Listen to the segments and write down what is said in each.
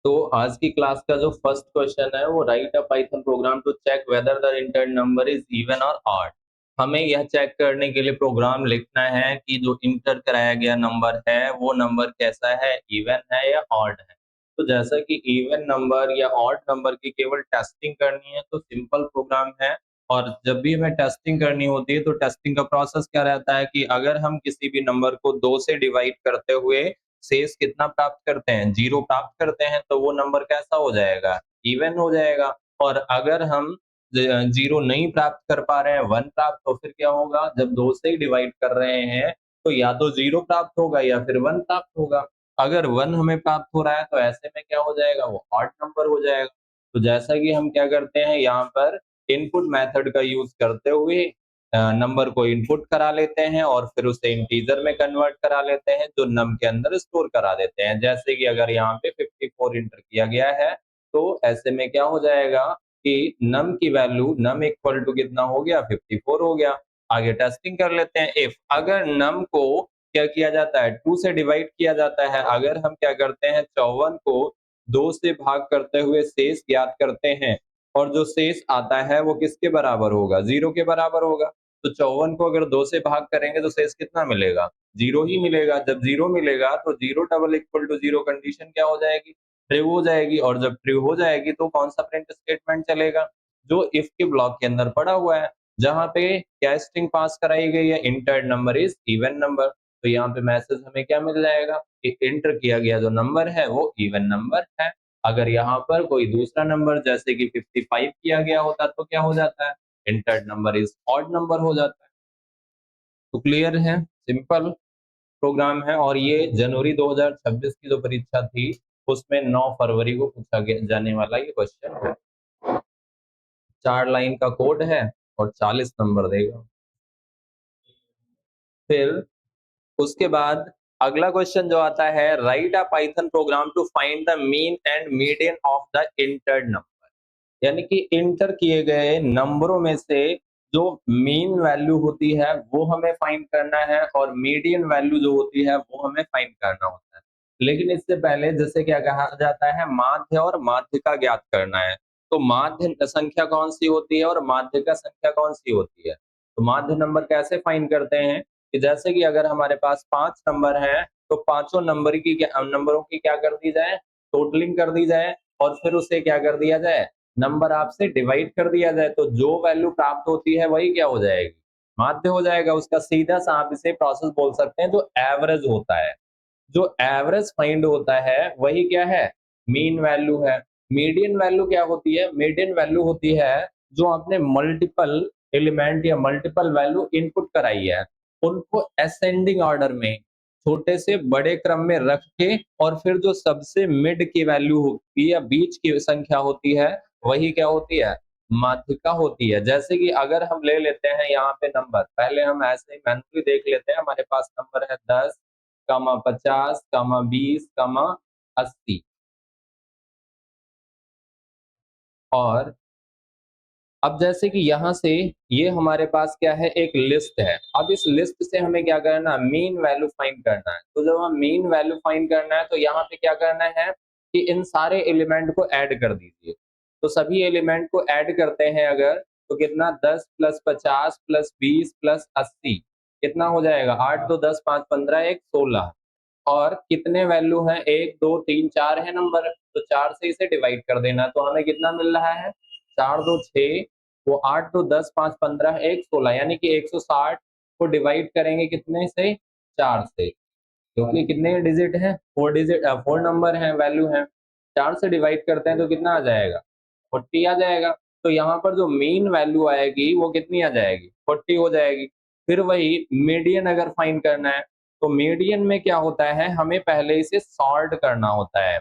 तो आज की क्लास का जो फर्स्ट क्वेश्चन है वो write a Python program to check whether the entered number is even और ऑड। हमें यह चेक करने के लिए प्रोग्राम लिखना है कि जो इंटर कराया गया नंबर है वो नंबर कैसा है, इवन है या ऑड है। तो जैसा कि इवन नंबर या ऑड नंबर की केवल टेस्टिंग करनी है तो सिंपल प्रोग्राम है। और जब भी हमें टेस्टिंग करनी होती है तो टेस्टिंग का प्रोसेस क्या रहता है कि अगर हम किसी भी नंबर को 2 से डिवाइड करते हुए शेष कितना प्राप्त करते हैं, 0 प्राप्त करते हैं, तो वो नंबर कैसा हो जाएगा, इवन हो जाएगा। और अगर हम 0 नहीं प्राप्त कर पा रहे हैं, 1 प्राप्त, तो फिर क्या होगा, जब 2 से ही डिवाइड कर रहे हैं तो या तो 0 प्राप्त होगा या फिर 1 प्राप्त होगा। अगर 1 हमें प्राप्त हो रहा है तो ऐसे में क्या हो जाएगा, वो ऑड नंबर हो जाएगा। तो जैसा कि हम क्या करते हैं यहाँ पर इनपुट मेथड का यूज करते हुए नंबर को इनपुट करा लेते हैं और फिर उसे इंटीजर में कन्वर्ट करा लेते हैं जो नम के अंदर स्टोर करा देते हैं। जैसे कि अगर यहाँ पे 54 इंटर किया गया है तो ऐसे में क्या हो जाएगा कि नम की वैल्यू नम इक्वल टू कितना हो गया, 54 हो गया। आगे टेस्टिंग कर लेते हैं। इफ अगर नम को क्या किया जाता है, 2 से डिवाइड किया जाता है, अगर हम क्या करते हैं 54 को 2 से भाग करते हुए शेष ज्ञात करते हैं और जो शेष आता है वो किसके बराबर होगा, 0 के बराबर होगा। तो 54 को अगर 2 से भाग करेंगे तो शेष कितना मिलेगा, 0 ही मिलेगा। जब 0 मिलेगा तो 0 डबल इक्वल टू 0 कंडीशन क्या हो जाएगी, ट्रू हो जाएगी। और जब ट्रू हो जाएगी तो कौन सा प्रिंट स्टेटमेंट चलेगा, जो इफ के ब्लॉक के अंदर पड़ा हुआ है, जहां पे क्या स्ट्रिंग पास कराई गई है, entered number is even number. तो यहाँ पे मैसेज हमें क्या मिल जाएगा कि इंटर किया गया जो नंबर है वो इवन नंबर है। अगर यहाँ पर कोई दूसरा नंबर जैसे कि 55 किया गया होता तो क्या हो जाता है, entered number is odd number हो जाता है। तो क्लियर है, सिंपल प्रोग्राम है। और ये जनवरी 2026 की जो परीक्षा थी उसमें 9 फरवरी को पूछा जाने वाला ये क्वेश्चन है। 4 लाइन का कोड है और 40 नंबर देगा। फिर उसके बाद अगला क्वेश्चन जो आता है, write a Python program to find the mean and median of the entered number. यानी कि इंटर किए गए नंबरों में से जो मीन वैल्यू होती है वो हमें फाइंड करना है और मीडियन वैल्यू जो होती है वो हमें फाइंड करना होता है। लेकिन इससे पहले जैसे क्या कहा जाता है, माध्य और माध्य का ज्ञात करना है। तो माध्य संख्या कौन सी होती है और माध्य का संख्या कौन सी होती है। तो माध्य नंबर कैसे फाइंड करते हैं कि जैसे कि अगर हमारे पास 5 नंबर हैं तो पांचों नंबरों की क्या कर दी जाए, टोटलिंग कर दी जाए और फिर उसे क्या कर दिया जाए, नंबर आपसे डिवाइड कर दिया जाए। तो जो वैल्यू प्राप्त होती है वही क्या हो जाएगी, माध्य हो जाएगा। उसका सीधा सा आप इसे प्रोसेस बोल सकते हैं जो एवरेज होता है। जो एवरेज फाइंड होता है वही क्या है, मीन वैल्यू है। मीडियन वैल्यू क्या होती है, मीडियन वैल्यू होती है जो आपने मल्टीपल एलिमेंट या मल्टीपल वैल्यू इनपुट कराई है उनको असेंडिंग ऑर्डर में छोटे से बड़े क्रम में रख के और फिर जो सबसे मिड की वैल्यू होती है या बीच की संख्या होती है वही क्या होती है, माध्यिका होती है। जैसे कि अगर हम ले लेते हैं यहाँ पे नंबर, पहले हम ऐसे ही मैन्युअली देख लेते हैं। हमारे पास नंबर है 10, 50, 20, 80। और अब जैसे कि यहाँ से ये हमारे पास क्या है, एक लिस्ट है। अब इस लिस्ट से हमें क्या करना है, मीन वैल्यू फाइंड करना है। तो जब हम मीन वैल्यू फाइंड करना है तो यहाँ पे क्या करना है कि इन सारे एलिमेंट को ऐड कर दीजिए। तो सभी एलिमेंट को ऐड करते हैं अगर, तो कितना, 10 प्लस 50 प्लस 20 प्लस 80 कितना हो जाएगा, 8 2 10 5 15 1 16। और कितने वैल्यू हैं, 1 2 3 4 है नंबर, तो 4 से इसे डिवाइड कर देना। तो हमें कितना मिल रहा है, 4 2 6, वो 8 2 10 5 15 1 16, यानी कि 160 को डिवाइड करेंगे कितने से, 4 से। क्योंकि कितने डिजिट हैं, 4 डिजिट, 4 नंबर हैं, वैल्यू हैं। 4 से डिवाइड करते हैं तो कितना आ जाएगा, 40 आ जाएगा। तो यहाँ पर जो मीन वैल्यू आएगी वो कितनी आ जाएगी, 40 हो जाएगी। फिर वही मीडियन अगर फाइंड करना है तो मीडियन में क्या होता है, हमें पहले इसे सॉर्ट करना होता है।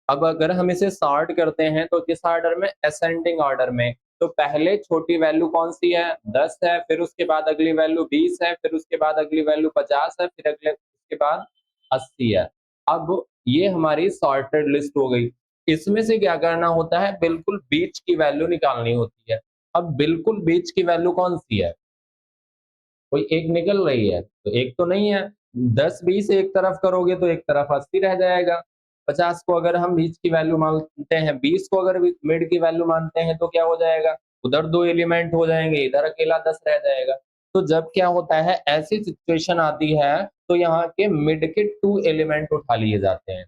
अब अगर हम इसे सॉर्ट करते हैं तो किस ऑर्डर में, असेंडिंग ऑर्डर में। तो पहले छोटी वैल्यू कौन सी है, 10 है, फिर उसके बाद अगली वैल्यू 20 है, फिर उसके बाद अगली वैल्यू 50 है, फिर अगले उसके बाद 80 है। अब ये हमारी सॉर्टेड लिस्ट हो गई। इसमें से क्या करना होता है, बिल्कुल बीच की वैल्यू निकालनी होती है। अब बिल्कुल बीच की वैल्यू कौन सी है, कोई एक निकल रही है तो एक तो नहीं है। 10 20 एक तरफ करोगे तो एक तरफ 80 रह जाएगा, 50 को अगर हम बीच की वैल्यू मानते हैं, 20 को अगर मिड की वैल्यू मानते हैं तो क्या हो जाएगा, उधर 2 एलिमेंट हो जाएंगे, इधर अकेला 10 रह जाएगा। तो जब क्या होता है, ऐसी सिचुएशन आती है तो यहाँ के मिड के 2 एलिमेंट उठा लिए जाते हैं।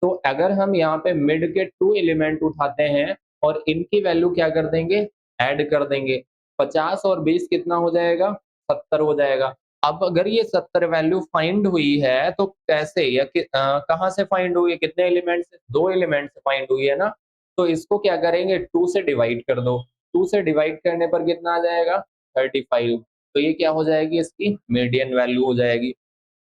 तो अगर हम यहाँ पे मिड के 2 एलिमेंट उठाते हैं और इनकी वैल्यू क्या कर देंगे, ऐड कर देंगे। 50 और 20 कितना हो जाएगा, 70 हो जाएगा। अब अगर ये 70 वैल्यू फाइंड हुई है तो कैसे या कहाँ से फाइंड हुई है, कितने एलिमेंट से, 2 एलिमेंट से फाइंड हुई है ना। तो इसको क्या करेंगे, 2 से डिवाइड कर दो। 2 से डिवाइड करने पर कितना आ जाएगा, 35। तो ये क्या हो जाएगी, इसकी मीडियन वैल्यू हो जाएगी।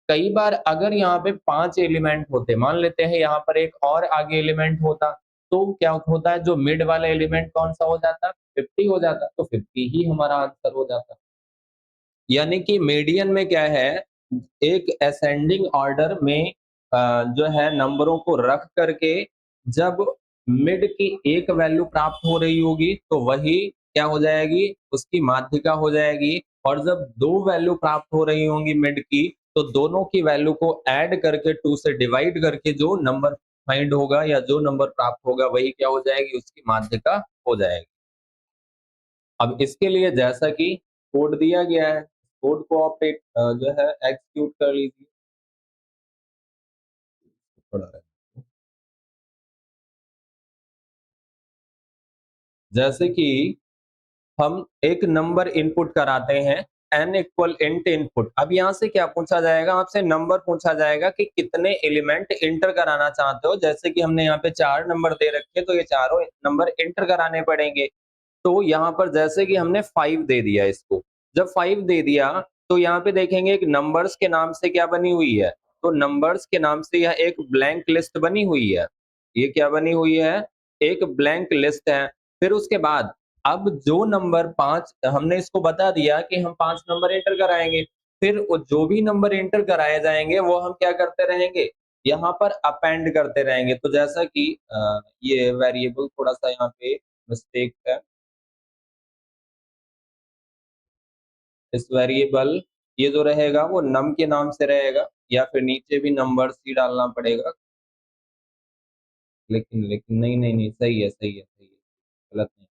कई बार अगर यहाँ पे 5 एलिमेंट होते, मान लेते हैं यहाँ पर एक और आगे एलिमेंट होता, तो क्या होता है, जो मिड वाला एलिमेंट कौन सा हो जाता, 50 हो जाता, तो 50 ही हमारा आंसर हो जाता। यानी कि मीडियन में क्या है, एक असेंडिंग ऑर्डर में जो है नंबरों को रख करके जब मिड की एक वैल्यू प्राप्त हो रही होगी तो वही क्या हो जाएगी, उसकी माध्यिका हो जाएगी। और जब दो वैल्यू प्राप्त हो रही होंगी मिड की, तो दोनों की वैल्यू को ऐड करके 2 से डिवाइड करके जो नंबर फाइंड होगा या जो नंबर प्राप्त होगा वही क्या हो जाएगी, उसकी माध्यिका हो जाएगी। अब इसके लिए जैसा कि कोड दिया गया है, कोड को आप एक जो है एग्जीक्यूट कर लीजिए। थोड़ा जैसे कि हम एक नंबर इनपुट कराते हैं, n इक्वल इंट इनपुट। अब यहाँ से क्या पूछा जाएगा, आपसे नंबर पूछा जाएगा कि कितने एलिमेंट इंटर कराना चाहते हो। जैसे कि हमने यहाँ पे 4 नंबर दे रखे, तो ये चारों नंबर इंटर कराने पड़ेंगे। तो यहाँ पर जैसे कि हमने 5 दे दिया इसको, जब 5 दे दिया तो यहाँ पे देखेंगे एक नंबर्स के नाम से क्या बनी हुई है, तो नंबर्स के नाम से यह एक ब्लैंक लिस्ट बनी हुई है। ये क्या बनी हुई है, एक ब्लैंक लिस्ट है। फिर उसके बाद अब जो नंबर 5 हमने इसको बता दिया कि हम 5 नंबर एंटर कराएंगे, फिर वो जो भी नंबर एंटर कराए जाएंगे वो हम क्या करते रहेंगे, यहाँ पर अपेंड करते रहेंगे। तो जैसा कि ये वेरिएबल थोड़ा सा यहाँ पे मिस्टेक है, इस वेरिएबल ये जो रहेगा वो नम के नाम से रहेगा, या फिर नीचे भी नंबर्स ही डालना पड़ेगा। लेकिन लेकिन नहीं नहीं नहीं, सही है सही है सही है, गलत नहीं।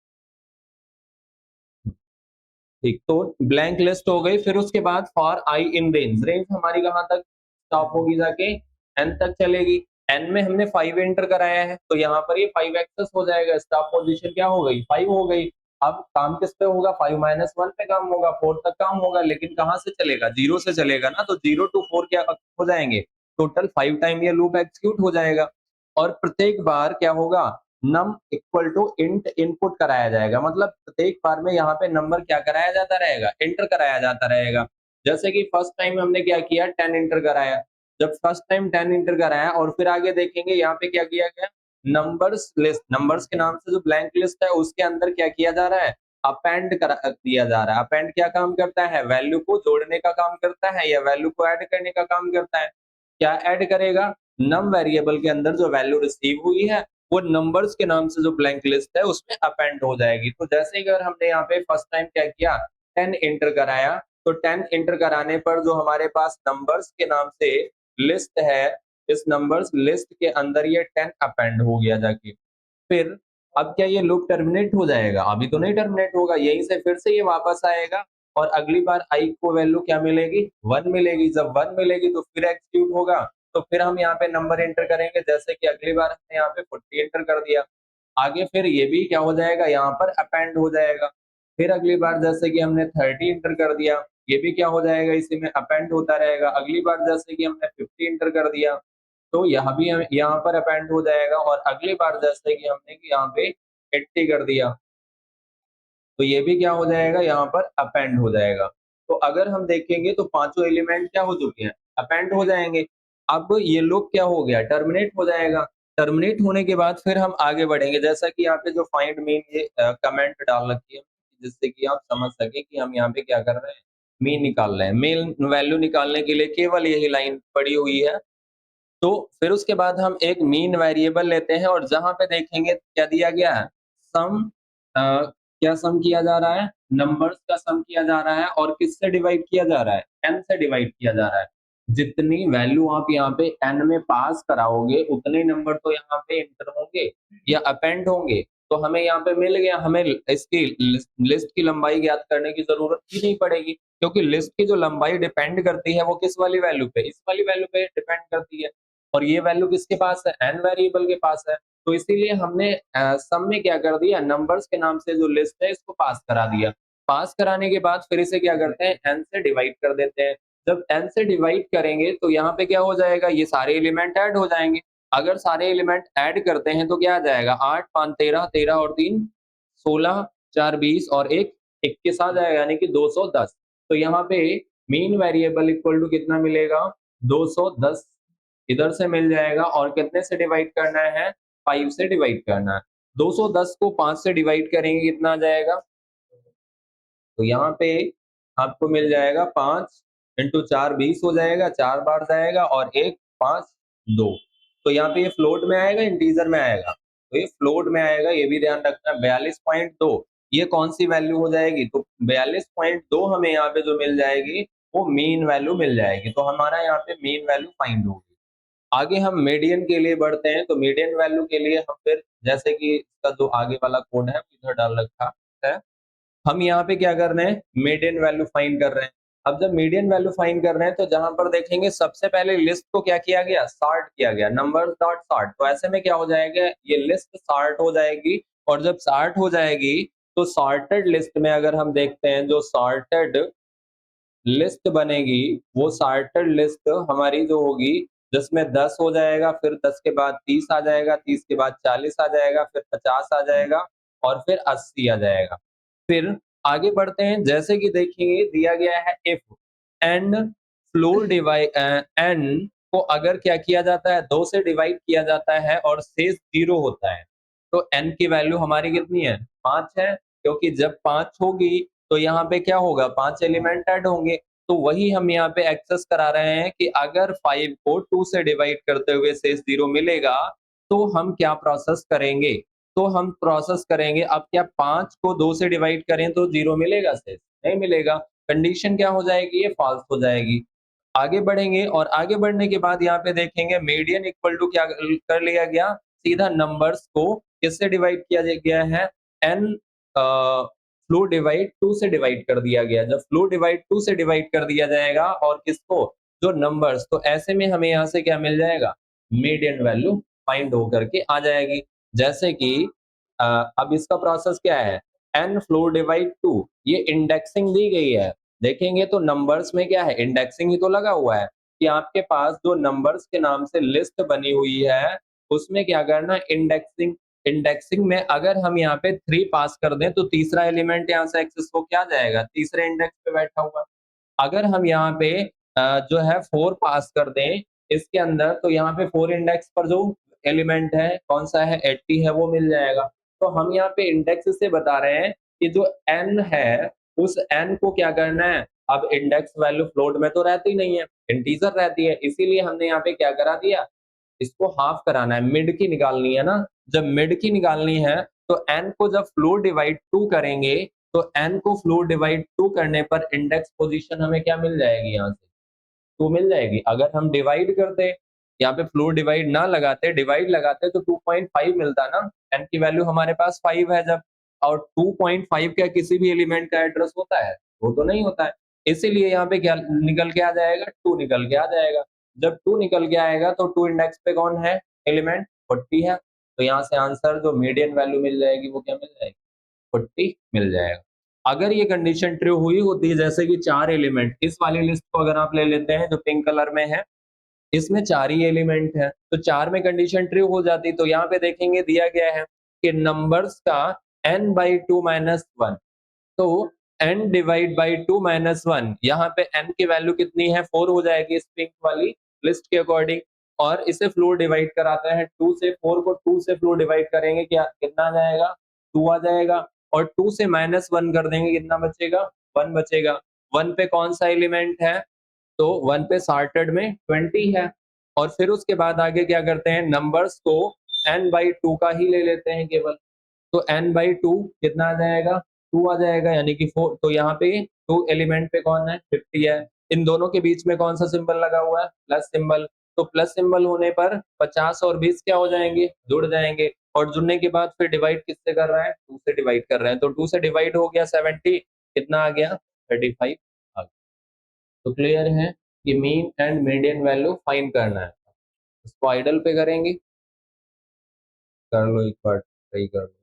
ठीक, तो ब्लैंक लिस्ट हो गई। फिर उसके बाद for I in range, range हमारी कहाँ तक स्टॉप होगी, जाके एन तक चलेगी। एन में हमने 5 एंटर कराया है तो यहाँ पर ये 5 एक्सेस हो जाएगा, स्टॉप पोजीशन क्या हो गई, 5 हो गई। अब काम किस पे होगा, 5 - 1 पे काम होगा, 4 तक काम होगा, लेकिन कहाँ से चलेगा, 0 से चलेगा ना। तो 0 to 4 क्या हो जाएंगे, टोटल 5 टाइम ये लूप एग्जीक्यूट हो जाएगा। और प्रत्येक बार क्या होगा, num equal to int input कराया जाएगा। मतलब प्रत्येक बार में यहाँ पे नंबर क्या कराया जाता रहेगा, एंटर कराया जाता रहेगा। जैसे कि फर्स्ट टाइम हमने क्या किया, 10 एंटर कराया। जब फर्स्ट टाइम 10 एंटर कराया और फिर आगे देखेंगे यहाँ पे क्या किया गया, नंबर्स लिस्ट, नंबर्स के नाम से जो ब्लैंक लिस्ट है उसके अंदर क्या किया जा रहा है, अपेंड दिया जा रहा है। अपेंड क्या काम करता है, वैल्यू को जोड़ने का काम करता है या वैल्यू को ऐड करने का काम करता है। क्या ऐड करेगा, नम वेरिएबल के अंदर जो वैल्यू रिसीव हुई है वो नंबर्स के नाम से जो ब्लैंक लिस्ट है उसमें अपेंड हो जाएगी। तो जैसे कि अगर हमने यहाँ पे फर्स्ट टाइम क्या किया, 10 एंटर कराया, तो 10 एंटर कराने पर जो हमारे पास नंबर्स के नाम से लिस्ट है, इस नंबर्स लिस्ट के अंदर ये 10 अपेंड हो गया जाके। फिर अब क्या ये लूप टर्मिनेट हो जाएगा, अभी तो नहीं टर्मिनेट होगा, यहीं से फिर से ये वापस आएगा और अगली बार आई को वैल्यू क्या मिलेगी, 1 मिलेगी। जब 1 मिलेगी तो फिर एग्जीक्यूट होगा। तो फिर हम यहाँ पे नंबर एंटर करेंगे, जैसे कि अगली बार हमने यहाँ पे 40 एंटर कर दिया, आगे फिर ये भी क्या हो जाएगा, यहाँ पर अपेंड हो जाएगा। फिर अगली बार जैसे कि हमने 30 एंटर कर दिया, ये भी क्या हो जाएगा, इसी में अपेंड होता रहेगा। अगली बार जैसे कि हमने 50 एंटर कर दिया, तो यहाँ भी यहाँ पर अपेंड हो जाएगा। और अगली बार जैसे कि हमने कि यहाँ पे 80 कर दिया, तो ये भी क्या हो जाएगा, यहाँ पर अपेंड हो जाएगा। तो अगर हम देखेंगे तो पांचों एलिमेंट क्या हो चुके हैं, अपेंड हो जाएंगे। अब ये लूप क्या हो गया, टर्मिनेट हो जाएगा। टर्मिनेट होने के बाद फिर हम आगे बढ़ेंगे, जैसा कि यहाँ पे जो फाइंड मीन ये कमेंट डाल रखी है, जिससे कि आप समझ सके कि हम यहाँ पे क्या कर रहे हैं, मीन निकाल रहे हैं। मीन वैल्यू निकालने के लिए केवल यही लाइन पड़ी हुई है। तो फिर उसके बाद हम एक मीन वेरिएबल लेते हैं और जहां पे देखेंगे क्या दिया गया है, सम, क्या सम किया जा रहा है, नंबर्स का सम किया जा रहा है। और किससे डिवाइड किया जा रहा है, n से डिवाइड किया जा रहा है। जितनी वैल्यू आप यहाँ पे n में पास कराओगे उतने नंबर तो यहाँ पे एंटर होंगे या अपेंड होंगे। तो हमें यहाँ पे मिल गया, हमें इसकी लिस्ट की लंबाई ज्ञात करने की जरूरत ही नहीं पड़ेगी, क्योंकि लिस्ट की जो लंबाई डिपेंड करती है वो किस वाली वैल्यू पे, इस वाली वैल्यू पे डिपेंड करती है। और ये वैल्यू किसके पास है, n वेरिएबल के पास है। तो इसीलिए हमने सम में क्या कर दिया, नंबर्स के नाम से जो लिस्ट है इसको पास करा दिया। पास कराने के बाद फिर इसे क्या करते हैं, n से डिवाइड कर देते हैं। जब n से डिवाइड करेंगे तो यहाँ पे क्या हो जाएगा, ये सारे एलिमेंट ऐड हो जाएंगे। अगर सारे एलिमेंट ऐड करते हैं तो क्या आ जाएगा, 8 5 13, 13 और 3 16, 4 20 और 1 21 आ जाएगा, यानी कि 210। तो यहाँ पे मीन वेरिएबल इक्वल टू कितना मिलेगा, 210 इधर से मिल जाएगा। और कितने से डिवाइड करना है, 5 से डिवाइड करना है। 210 को 5 से डिवाइड करेंगे कितना आ जाएगा, तो यहाँ पे आपको मिल जाएगा 5 इंटू 4 20 हो जाएगा, 4 बार जाएगा और 1 5 2। तो यहाँ पे ये फ्लोट में आएगा, इंटीजर में आएगा, तो ये फ्लोट में आएगा, ये भी ध्यान रखना। 42.2 ये कौन सी वैल्यू हो जाएगी, तो 42.2 हमें यहाँ पे जो मिल जाएगी वो मीन वैल्यू मिल जाएगी। तो हमारा यहाँ पे मीन वैल्यू फाइंड होगी। आगे हम मीडियन के लिए बढ़ते हैं। तो मीडियन वैल्यू के लिए हम फिर जैसे कि इसका जो आगे वाला कोड है इधर डाल रखा है, हम यहाँ पे क्या कर रहे हैं, मीडियन वैल्यू फाइंड कर रहे हैं। अब जब मीडियन वैल्यू फाइंड कर रहे हैं तो जहां पर देखेंगे सबसे पहले लिस्ट को क्या किया गया, सॉर्ट किया गया, नंबर डॉट सॉर्ट। तो ऐसे में क्या हो जाएगा, ये लिस्ट सॉर्ट हो जाएगी। और जब सॉर्ट हो जाएगी तो सॉर्टेड लिस्ट में अगर हम देखते हैं, जो सॉर्टेड लिस्ट बनेगी वो सॉर्टेड लिस्ट हमारी जो होगी, जिसमें 10 हो जाएगा, फिर 10 के बाद 30 आ जाएगा, 30 के बाद 40 आ जाएगा, फिर 50 आ जाएगा और फिर 80 आ जाएगा। फिर आगे बढ़ते हैं, जैसे कि देखेंगे दिया गया है if and floor divide n को अगर क्या किया जाता है, 2 से डिवाइड किया जाता है और शेष 0 होता है, तो एन की वैल्यू हमारी कितनी है, 5 है। क्योंकि जब 5 होगी तो यहाँ पे क्या होगा, 5 एलिमेंट ऐड होंगे। तो वही हम यहाँ पे एक्सेस करा रहे हैं कि अगर 5 को 2 से डिवाइड करते हुए शेष 0 मिलेगा तो हम क्या प्रोसेस करेंगे, तो हम प्रोसेस करेंगे, अब क्या 5 को 2 से डिवाइड करें तो 0 मिलेगा, शेष नहीं मिलेगा। कंडीशन क्या हो जाएगी, ये फॉल्स हो जाएगी। आगे बढ़ेंगे और आगे बढ़ने के बाद यहाँ पे देखेंगे मीडियन इक्वल टू क्या कर लिया गया, सीधा नंबर्स को किससे डिवाइड किया गया है, एन फ्लो डिवाइड 2 से डिवाइड कर दिया गया। जब फ्लो डिवाइड 2 से डिवाइड कर दिया जाएगा और किसको, जो नंबर्स, तो ऐसे में हमें यहाँ से क्या मिल जाएगा, मीडियन वैल्यू फाइंड होकर के आ जाएगी। जैसे कि अब इसका प्रोसेस क्या है, एन फ्लो डिवाइड 2, ये इंडेक्सिंग दी गई है। देखेंगे तो नंबर्स में क्या है, इंडेक्सिंग ही तो लगा हुआ है कि आपके पास जो नंबर्स के नाम से लिस्ट बनी हुई है उसमें क्या करना, इंडेक्सिंग। इंडेक्सिंग में अगर हम यहाँ पे 3 पास कर दें तो तीसरा एलिमेंट यहाँ से एक्सेस हो क्या जाएगा, तीसरे इंडेक्स पे बैठा हुआ। अगर हम यहाँ पे जो है 4 पास कर दें इसके अंदर, तो यहाँ पे 4 इंडेक्स पर जो एलिमेंट है कौन सा है, 80 है, वो मिल जाएगा। तो हम यहाँ पे इंडेक्स से बता रहे हैं कि जो n है उस n को क्या करना है, अब इंडेक्स वैल्यू फ्लोट में तो रहती नहीं है, इंटीजर रहती है, इसीलिए हमने यहाँ पे क्या करा दिया, इसको हाफ कराना है, मिड की निकालनी है ना। जब मिड की निकालनी है तो n को जब फ्लोर डिवाइड 2 करेंगे तो n को फ्लोर डिवाइड 2 करने पर इंडेक्स पोजीशन हमें क्या मिल जाएगी, यहाँ से 2 मिल जाएगी। अगर हम डिवाइड करते, यहाँ पे फ्लोर डिवाइड ना लगाते, डिवाइड लगाते तो 2.5 मिलता ना, n की वैल्यू हमारे पास 5 है जब, और 2.5 क्या किसी भी एलिमेंट का एड्रेस होता है, वो तो नहीं होता है। इसीलिए यहाँ पे क्या निकल के आ जाएगा, 2 निकल के आ जाएगा। जब 2 निकल के आएगा तो 2 इंडेक्स पे कौन है एलिमेंट, 40 है। तो यहाँ से आंसर जो मीडियन वैल्यू मिल जाएगी वो क्या मिल जाएगी, 40 मिल जाएगा। अगर ये कंडीशन ट्रू हुई होती है, जैसे कि 4 एलिमेंट, इस वाली लिस्ट को अगर आप ले लेते हैं जो पिंक कलर में है, इसमें 4 ही एलिमेंट है, तो 4 में कंडीशन ट्रू हो जाती। तो यहाँ पे देखेंगे दिया गया है कि नंबर्स का n/2 - 1, तो n डिवाइड बाई 2 - 1, यहाँ पे n की वैल्यू कितनी है, 4 हो जाएगी इस पिंक वाली लिस्ट के अकॉर्डिंग। और इसे फ्लोर डिवाइड कराते हैं 2 से, 4 को 2 से फ्लोर डिवाइड करेंगे, क्या कितना आ जाएगा, 2 आ जाएगा। और 2 से -1 कर देंगे, कितना बचेगा, 1 बचेगा। 1 पे कौन सा एलिमेंट है, तो 1 पे सॉर्टेड में 20 है। और फिर उसके बाद आगे क्या करते हैं, नंबर्स को n/2 का ही ले लेते हैं केवल, तो n/2 कितना आ जाएगा, 2 आ जाएगा, यानी कि 4। तो यहाँ पे 2 एलिमेंट पे कौन है, 50 है। इन दोनों के बीच में कौन सा सिंबल लगा हुआ है? Plus symbol. तो प्लस सिंबल होने पर 50 और 20 क्या हो जाएंगे? जुड़ जाएंगे। और जुड़ने के बाद फिर डिवाइड किससे कर रहा है? 2 से डिवाइड कर रहे हैं। तो 2 से डिवाइड हो गया 70, कितना आ गया? 35 आ गया। तो क्लियर है कि mean and median value find करना है। इसको आइडल पे करेंगे, कर लो एक बार, सही कर लो।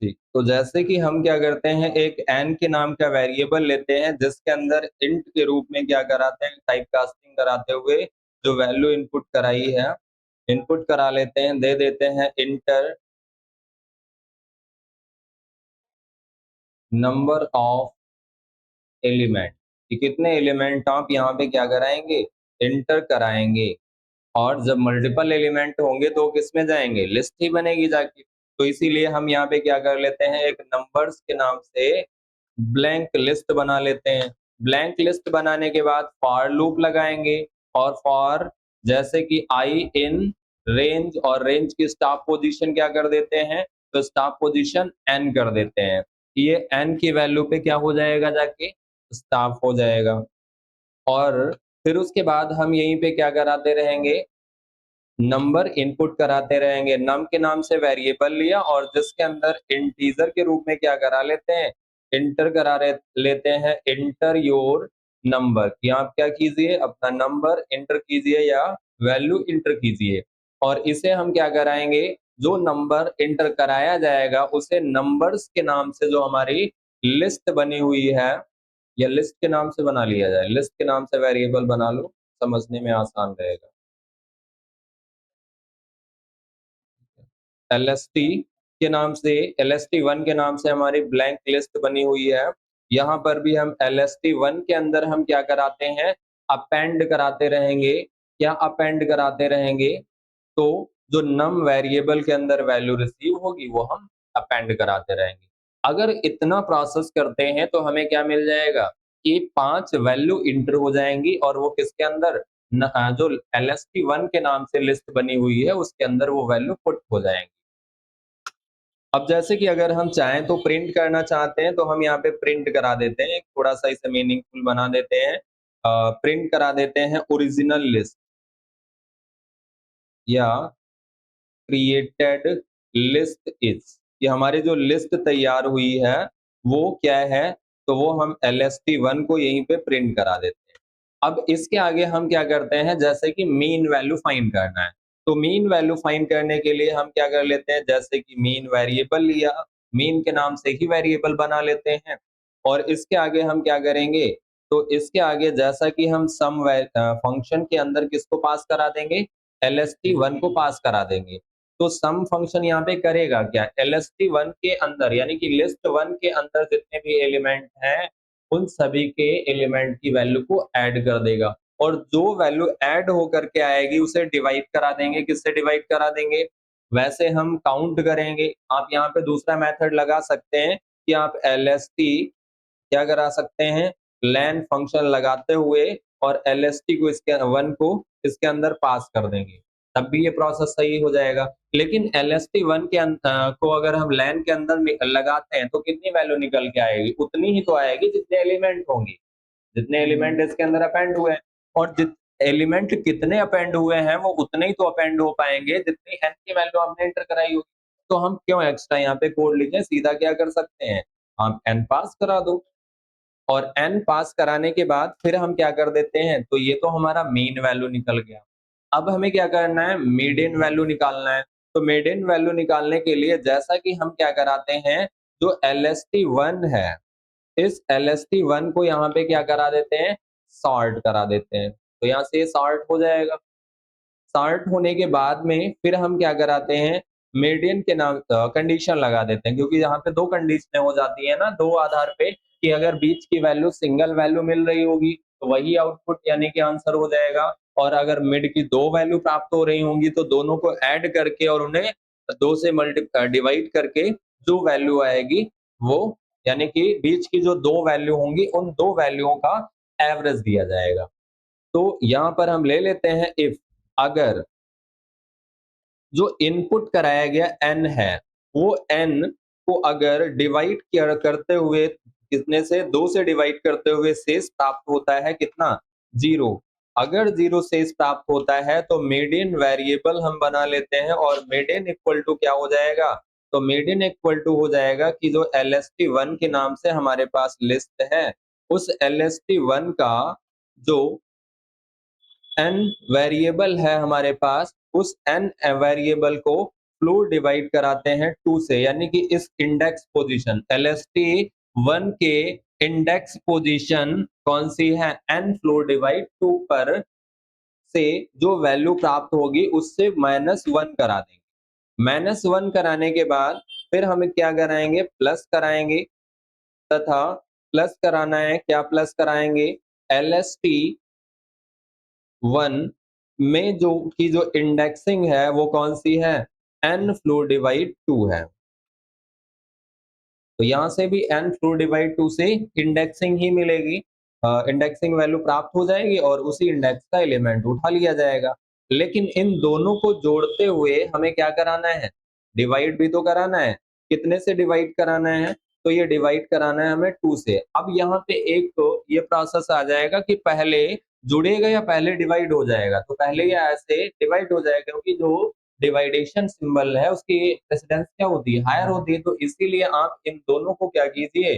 ठीक, तो जैसे कि हम क्या करते हैं, एक n के नाम का वेरिएबल लेते हैं जिसके अंदर इंट के रूप में क्या कराते हैं, टाइप कास्टिंग कराते हुए जो वैल्यू इनपुट कराई है, इनपुट करा लेते हैं, दे देते हैं इंटर नंबर ऑफ एलिमेंट, कि कितने एलिमेंट आप यहाँ पे क्या कराएंगे, इंटर कराएंगे। और जब मल्टीपल एलिमेंट होंगे तो किस में जाएंगे, लिस्ट ही बनेगी जाके। तो इसीलिए हम यहाँ पे क्या कर लेते हैं, एक नंबर्स के नाम से ब्लैंक लिस्ट बना लेते हैं। ब्लैंक लिस्ट बनाने के बाद फॉर लूप लगाएंगे, और फॉर जैसे कि आई इन रेंज, और रेंज की स्टार्ट पोजीशन क्या कर देते हैं, तो स्टार्ट पोजीशन एन कर देते हैं। ये एन की वैल्यू पे क्या हो जाएगा, जाके स्टार्ट हो जाएगा। और फिर उसके बाद हम यहीं पे क्या कराते रहेंगे, नंबर इनपुट कराते रहेंगे। नम के नाम से वेरिएबल लिया और जिसके अंदर इंटीजर के रूप में क्या करा लेते हैं, इंटर लेते हैं, इंटर योर नंबर, कि आप क्या कीजिए, अपना नंबर इंटर कीजिए या वैल्यू इंटर कीजिए। और इसे हम क्या कराएंगे, जो नंबर इंटर कराया जाएगा उसे नंबर्स के नाम से जो हमारी लिस्ट बनी हुई है, या लिस्ट के नाम से बना लिया जाए, लिस्ट के नाम से वेरिएबल बना लो, समझने में आसान रहेगा। LST के नाम से, LST1 के नाम से हमारी ब्लैंक लिस्ट बनी हुई है। यहाँ पर भी हम LST1 के अंदर हम क्या कराते हैं, अपेंड कराते रहेंगे। क्या अपेंड कराते रहेंगे, तो जो नम वेरिएबल के अंदर वैल्यू रिसीव होगी वो हम अपेंड कराते रहेंगे। अगर इतना प्रोसेस करते हैं तो हमें क्या मिल जाएगा, कि 5 वैल्यू इंटर हो जाएंगी, और वो किसके अंदर, जो LST1 के नाम से लिस्ट बनी हुई है उसके अंदर वो वैल्यू पुट हो जाएंगी। अब जैसे कि अगर हम चाहें तो प्रिंट करना चाहते हैं तो हम यहाँ पे प्रिंट करा देते हैं, थोड़ा सा इसे मीनिंगफुल बना देते हैं। प्रिंट करा देते हैं ओरिजिनल लिस्ट, या क्रिएटेड लिस्ट इज, कि हमारी जो लिस्ट तैयार हुई है वो क्या है, तो वो हम LST1 को यहीं पे प्रिंट करा देते हैं। अब इसके आगे हम क्या करते हैं, जैसे कि मीन वैल्यू फाइंड करना है, तो मीन वैल्यू फाइंड करने के लिए हम क्या कर लेते हैं, जैसे कि मीन वेरिएबल लिया, मीन के नाम से ही वेरिएबल बना लेते हैं। और इसके आगे हम क्या करेंगे, तो इसके आगे जैसा कि हम सम फंक्शन के अंदर किसको पास करा देंगे, LST1 को पास करा देंगे। तो सम फंक्शन यहाँ पे करेगा क्या, LST1 के अंदर यानी कि लिस्ट 1 के अंदर जितने भी एलिमेंट हैं उन सभी के एलिमेंट की वैल्यू को ऐड कर देगा, और जो वैल्यू ऐड होकर के आएगी उसे डिवाइड करा देंगे। किससे डिवाइड करा देंगे, वैसे हम काउंट करेंगे। आप यहाँ पे दूसरा मेथड लगा सकते हैं कि आप LST क्या करा सकते हैं, लैन फंक्शन लगाते हुए और LST को इसके 1 को इसके अंदर पास कर देंगे, तब भी ये प्रोसेस सही हो जाएगा। लेकिन LST1 को अगर हम लैन के अंदर लगाते हैं तो कितनी वैल्यू निकल के आएगी, उतनी ही तो आएगी जितने एलिमेंट होंगे, जितने एलिमेंट इसके अंदर अपेंड हुए हैं। और जित एलिमेंट कितने अपेंड हुए हैं वो उतने ही तो अपेंड हो पाएंगे जितनी n की वैल्यू हमने एंटर कराई होगी। तो हम क्यों एक्स्ट्रा यहाँ पे कोड लिखें, सीधा क्या कर सकते हैं, आप n पास करा दो। और n पास कराने के बाद फिर हम क्या कर देते हैं, तो ये तो हमारा मीन वैल्यू निकल गया। अब हमें क्या करना है, मीडियन वैल्यू निकालना है। तो मीडियन वैल्यू निकालने के लिए जैसा कि हम क्या कराते हैं, जो LST1 है, इस LST1 को यहाँ पे क्या करा देते हैं, सॉर्ट करा देते हैं। तो यहाँ से सॉर्ट हो जाएगा। सॉर्ट होने के बाद में फिर हम क्या कराते हैं, मीडियन के नाम कंडीशन लगा देते हैं, क्योंकि यहाँ पे दो कंडीशनें हो जाती है ना, दो आधार पे, कि अगर बीच की वैल्यू सिंगल वैल्यू मिल रही होगी तो वही आउटपुट यानी कि आंसर हो जाएगा, और अगर मिड की दो वैल्यू प्राप्त हो रही होंगी तो दोनों को ऐड करके और उन्हें दो से डिवाइड करके जो वैल्यू आएगी वो, यानी कि बीच की जो दो वैल्यू होंगी उन दो वैल्यूओं का एवरेज दिया जाएगा। तो यहाँ पर हम ले लेते हैं इफ, अगर जो इनपुट कराया गया n है, वो n को अगर डिवाइड करते हुए कितने से, 2 से डिवाइड करते हुए शेष प्राप्त होता है कितना, 0। अगर 0 शेष प्राप्त होता है तो मीडियन वेरिएबल हम बना लेते हैं, और मीडियन इक्वल टू क्या हो जाएगा, तो मीडियन इक्वल टू हो जाएगा कि जो LST1 के नाम से हमारे पास लिस्ट है, उस LST1 का जो n वेरिएबल है हमारे पास, उस n वेरिएबल को फ्लोर डिवाइड कराते हैं 2 से, यानी कि इस इंडेक्स पोजीशन LST1 के इंडेक्स पोजीशन कौन सी है, n फ्लोर डिवाइड 2 पर से जो वैल्यू प्राप्त होगी उससे -1 करा देंगे। -1 कराने के बाद फिर हमें क्या कराएंगे, प्लस कराएंगे, तथा प्लस कराना है, क्या प्लस कराएंगे, LST 1 में जो इंडेक्सिंग है वो कौन सी है, n फ्लोर डिवाइड 2 है। तो यहां से भी n फ्लोर डिवाइड 2 से इंडेक्सिंग ही मिलेगी, इंडेक्सिंग वैल्यू प्राप्त हो जाएगी और उसी इंडेक्स का एलिमेंट उठा लिया जाएगा। लेकिन इन दोनों को जोड़ते हुए हमें क्या कराना है, डिवाइड भी तो कराना है। कितने से डिवाइड कराना है, तो ये डिवाइड कराना है हमें 2 से। अब यहाँ पे एक तो ये प्रोसेस आ जाएगा कि पहले जुड़ेगा या पहले डिवाइड हो जाएगा, तो पहले या ऐसे डिवाइड हो जाएगा, क्योंकि जो डिवाइडेशन सिंबल है उसकी प्रेसिडेंस क्या होती है, हायर होती है। तो इसीलिए आप इन दोनों को क्या कीजिए,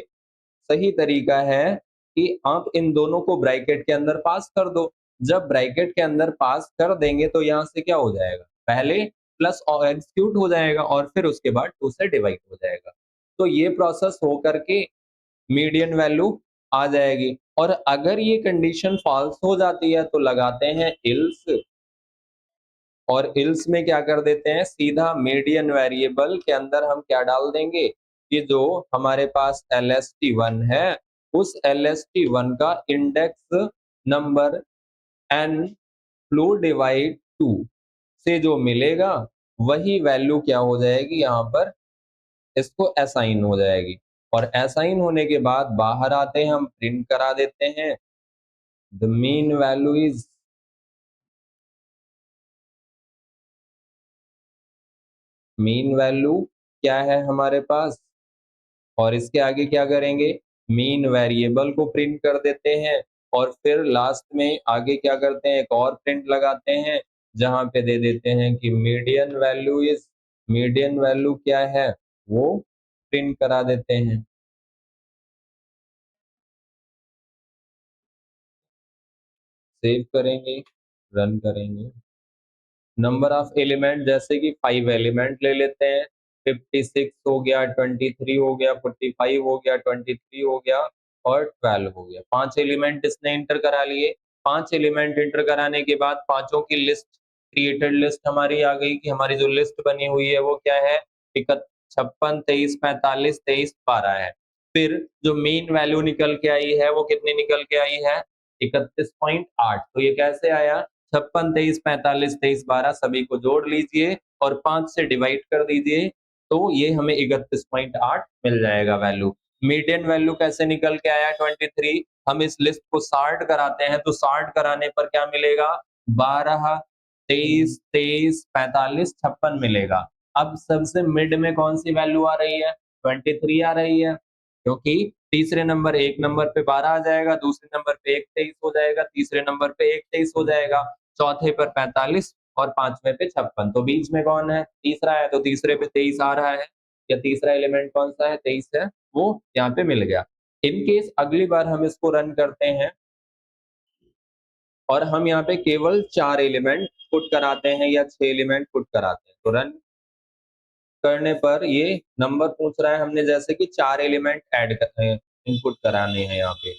सही तरीका है कि आप इन दोनों को ब्रैकेट के अंदर पास कर दो। जब ब्रैकेट के अंदर पास कर देंगे तो यहाँ से क्या हो जाएगा, पहले प्लस और एग्जीक्यूट हो जाएगा और फिर उसके बाद 2 से डिवाइड हो जाएगा। तो ये प्रोसेस हो करके मीडियन वैल्यू आ जाएगी। और अगर ये कंडीशन फॉल्स हो जाती है तो लगाते हैं इल्स, और इल्स में क्या कर देते हैं, सीधा मीडियन वेरिएबल के अंदर हम क्या डाल देंगे, कि जो हमारे पास LST1 है, उस LST1 का index number n floor divide 2 से जो मिलेगा वही वैल्यू क्या हो जाएगी, यहाँ पर इसको असाइन हो जाएगी। और असाइन होने के बाद बाहर आते हैं, हम प्रिंट करा देते हैं the mean value is, mean value क्या है हमारे पास, और इसके आगे क्या करेंगे, मीन वेरिएबल को प्रिंट कर देते हैं, और फिर लास्ट में आगे क्या करते हैं, एक और प्रिंट लगाते हैं जहां पे दे देते हैं कि median value is, median value क्या है वो प्रिंट करा देते हैं। सेव करेंगे, रन करेंगे। नंबर ऑफ एलिमेंट जैसे कि 5 एलिमेंट ले लेते हैं, 56 हो गया, 23 हो गया, 45 हो गया, 23 हो गया और 12 हो गया। 5 एलिमेंट इसने इंटर करा लिए। 5 एलिमेंट इंटर कराने के बाद पांचों की लिस्ट, क्रिएटेड लिस्ट हमारी आ गई, कि हमारी जो लिस्ट बनी हुई है वो क्या है, 56, 23, 45, 23, 12 है। फिर जो मेन वैल्यू निकल के आई है वो कितनी निकल के आई है, 31.8। तो ये कैसे आया, 56, 23, 45, 23, 12 सभी को जोड़ लीजिए और 5 से डिवाइड कर दीजिए, तो ये हमें 31.8 मिल जाएगा वैल्यू। मीडियन वैल्यू कैसे निकल के आया 23, हम इस लिस्ट को सॉर्ट कराते हैं, तो सॉर्ट कराने पर क्या मिलेगा, 12, 23, 23, 45, 56 मिलेगा। अब सबसे मिड में कौन सी वैल्यू आ रही है, 23 आ रही है, क्योंकि तीसरे नंबर, एक नंबर पे 12 आ जाएगा, दूसरे नंबर पे 1 23 हो जाएगा, तीसरे नंबर पे 1 23 हो जाएगा, चौथे पर 45 और पांचवें पे 56। तो बीच में कौन है, तीसरा है, तो तीसरे पे 23 आ रहा है, या तीसरा एलिमेंट कौन सा है, 23 है, वो यहाँ पे मिल गया। इन केस अगली बार हम इसको रन करते हैं और हम यहाँ पे केवल 4 एलिमेंट पुट कराते हैं या 6 एलिमेंट पुट कराते हैं, तो रन करने पर ये नंबर पूछ रहा है हमने, जैसे कि 4 एलिमेंट ऐड करने हैं, इनपुट कराने हैं यहाँ पे,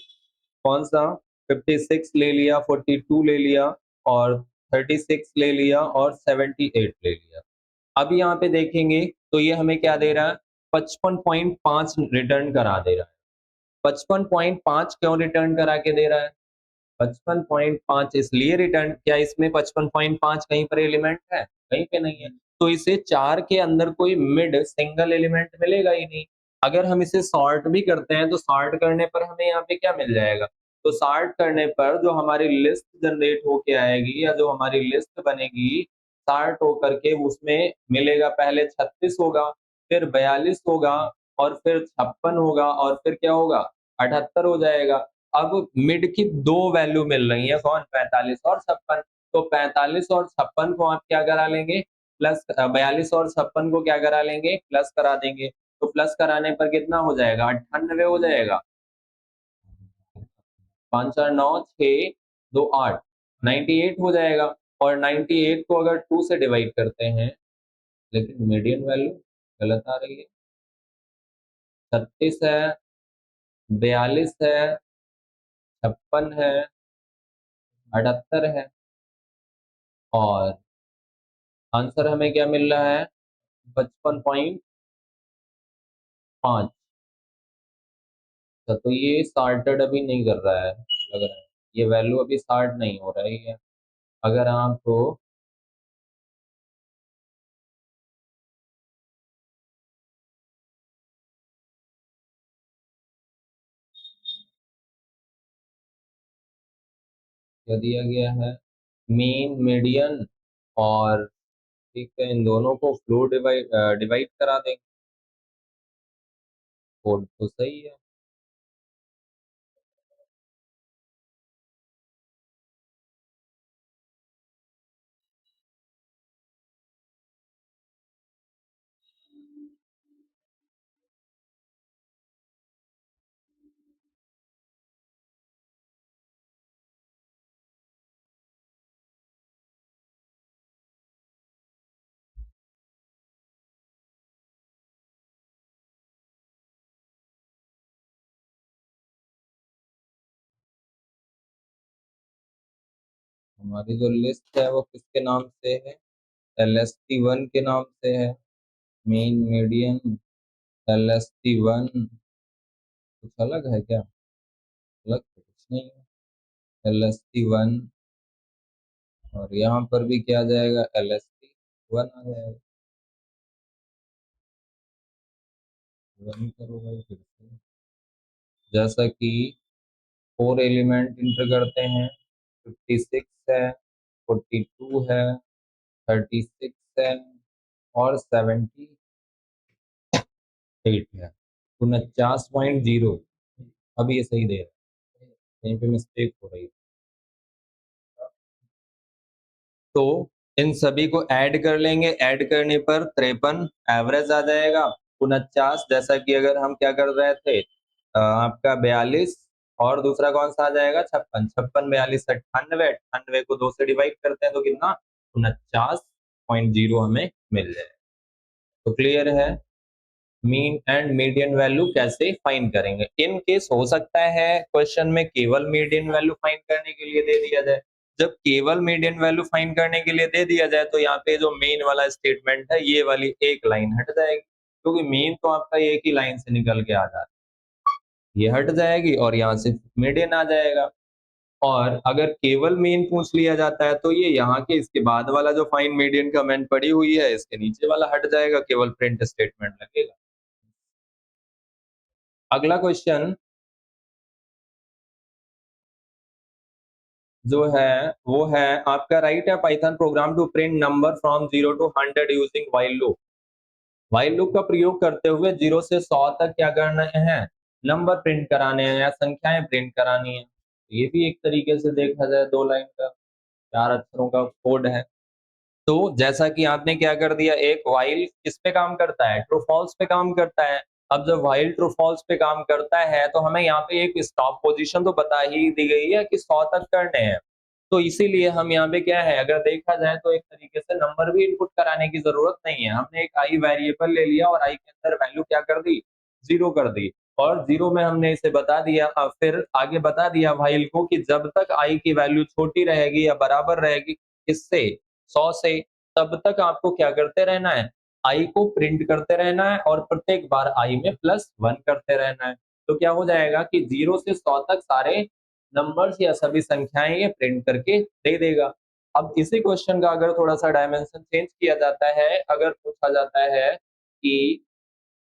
कौन सा, 56 ले लिया, 42 ले लिया और 36 ले लिया और 78 ले लिया। अब यहाँ पे देखेंगे तो ये हमें क्या दे रहा है, 55.5 रिटर्न करा दे रहा है। 55.5 क्यों रिटर्न करा के दे रहा है? 55.5 इसलिए रिटर्न, क्या इसमें 55.5 कहीं पर एलिमेंट है? कहीं पे नहीं है। तो इसे 4 के अंदर कोई मिड सिंगल एलिमेंट मिलेगा ही नहीं। अगर हम इसे सॉर्ट भी करते हैं तो सॉर्ट करने पर हमें यहाँ पे क्या मिल जाएगा? तो सॉर्ट करने पर जो हमारी लिस्ट जनरेट होके आएगी या जो हमारी लिस्ट बनेगी, सॉर्ट होकर के उसमें मिलेगा, पहले 36 होगा, फिर 42 होगा और फिर 56 होगा और फिर क्या होगा? 78 हो जाएगा। अब मिड की 2 वैल्यू मिल रही है, कौन? 45 और 56। तो 45 और 56 को आप क्या करा लेंगे? प्लस 42 और 56 को क्या करा लेंगे? प्लस करा देंगे। तो प्लस कराने पर कितना हो जाएगा? 98 हो जाएगा। 5 4 9 6 2 8 98 हो जाएगा। और 98 को अगर 2 से डिवाइड करते हैं, लेकिन मीडियन वैल्यू गलत आ रही है। 36 है, 42 है, 56 है, 78 है और आंसर हमें क्या मिल रहा है? 55.5। तो ये सॉर्टेड अभी नहीं कर रहा है, लग रहा है ये वैल्यू अभी सॉर्ट नहीं हो रही है। अगर आपको क्या दिया गया है, मीन मीडियन और ठीक है, इन दोनों को फ्लो डिवाइड डिवाइड करा देंगे। कोड तो सही है। हमारी जो लिस्ट है वो किसके नाम से है? LST1 के नाम से है। मीन मीडियन LST1 कुछ अलग है क्या? अलग तो कुछ नहीं है। LST1 और यहाँ पर भी क्या आ जाएगा? LST1 आ जाएगा। रन करो भाई फिर से। जैसा कि 4 एलिमेंट इंटर करते हैं, 56 है, 42 है, 36 है और 78 है। 49.0 अब ये सही दे रहा है, कहीं पे मिस्टेक हो रही है। तो इन सभी को ऐड कर लेंगे, ऐड करने पर 53 एवरेज आ जाएगा। 49 जैसा कि अगर हम क्या कर रहे थे, आपका 42 और दूसरा कौन सा आ जाएगा? 56। 56 42 98, 98 को 2 से डिवाइड करते हैं तो कितना? 49.0 हमें मिल जाएगा। तो क्लियर है मीन एंड मीडियन वैल्यू कैसे फाइंड करेंगे। इन केस हो सकता है क्वेश्चन में केवल मीडियन वैल्यू फाइंड करने के लिए दे दिया जाए। जब केवल मीडियन वैल्यू फाइंड करने के लिए दे दिया जाए तो यहाँ पे जो मेन वाला स्टेटमेंट है ये वाली एक लाइन हट जाएगी, क्योंकि मेन तो आपका एक ही लाइन से निकल के आ जाता है, ये हट जाएगी और यहाँ से मीडियन आ जाएगा। और अगर केवल मीन पूछ लिया जाता है तो ये यहाँ के इसके बाद वाला जो फाइंड मीडियन कमेंट पड़ी हुई है इसके नीचे वाला हट जाएगा, केवल प्रिंट स्टेटमेंट लगेगा। अगला क्वेश्चन जो है वो है आपका, राइट है Python program to print number from 0 to 100 using while loop. While loop का प्रयोग करते हुए 0 से 100 तक क्या करना है? नंबर प्रिंट कराने हैं या संख्याएं प्रिंट करानी है। ये भी एक तरीके से देखा जाए 2 लाइन का 4 अक्षरों का कोड है। तो जैसा कि आपने क्या कर दिया, एक व्हाइल किस पे काम करता है? ट्रू फॉल्स पे काम करता है। अब जब व्हाइल ट्रू फॉल्स पे काम करता है तो हमें यहाँ पे एक स्टॉप पोजीशन तो बता ही दी गई है कि 100 तक करने हैं। तो इसीलिए हम यहाँ पे क्या है, अगर देखा जाए तो एक तरीके से नंबर भी इनपुट कराने की जरूरत नहीं है। हमने एक आई वेरिएबल ले लिया और आई के अंदर वैल्यू क्या कर दी? 0 कर दी। और 0 में हमने इसे बता दिया, फिर आगे बता दिया व्हाइल को कि जब तक आई की वैल्यू छोटी रहेगी या बराबर रहेगी इससे, 100 से, तब तक आपको क्या करते रहना है, i को प्रिंट करते रहना है और प्रत्येक बार i में +1 करते रहना है। तो क्या हो जाएगा कि 0 से 100 तक सारे नंबर्स या सभी संख्याएं ये प्रिंट करके दे देगा। अब इसी क्वेश्चन का अगर थोड़ा-सा डायमेंशन चेंज किया जाता है, अगर पूछा जाता है कि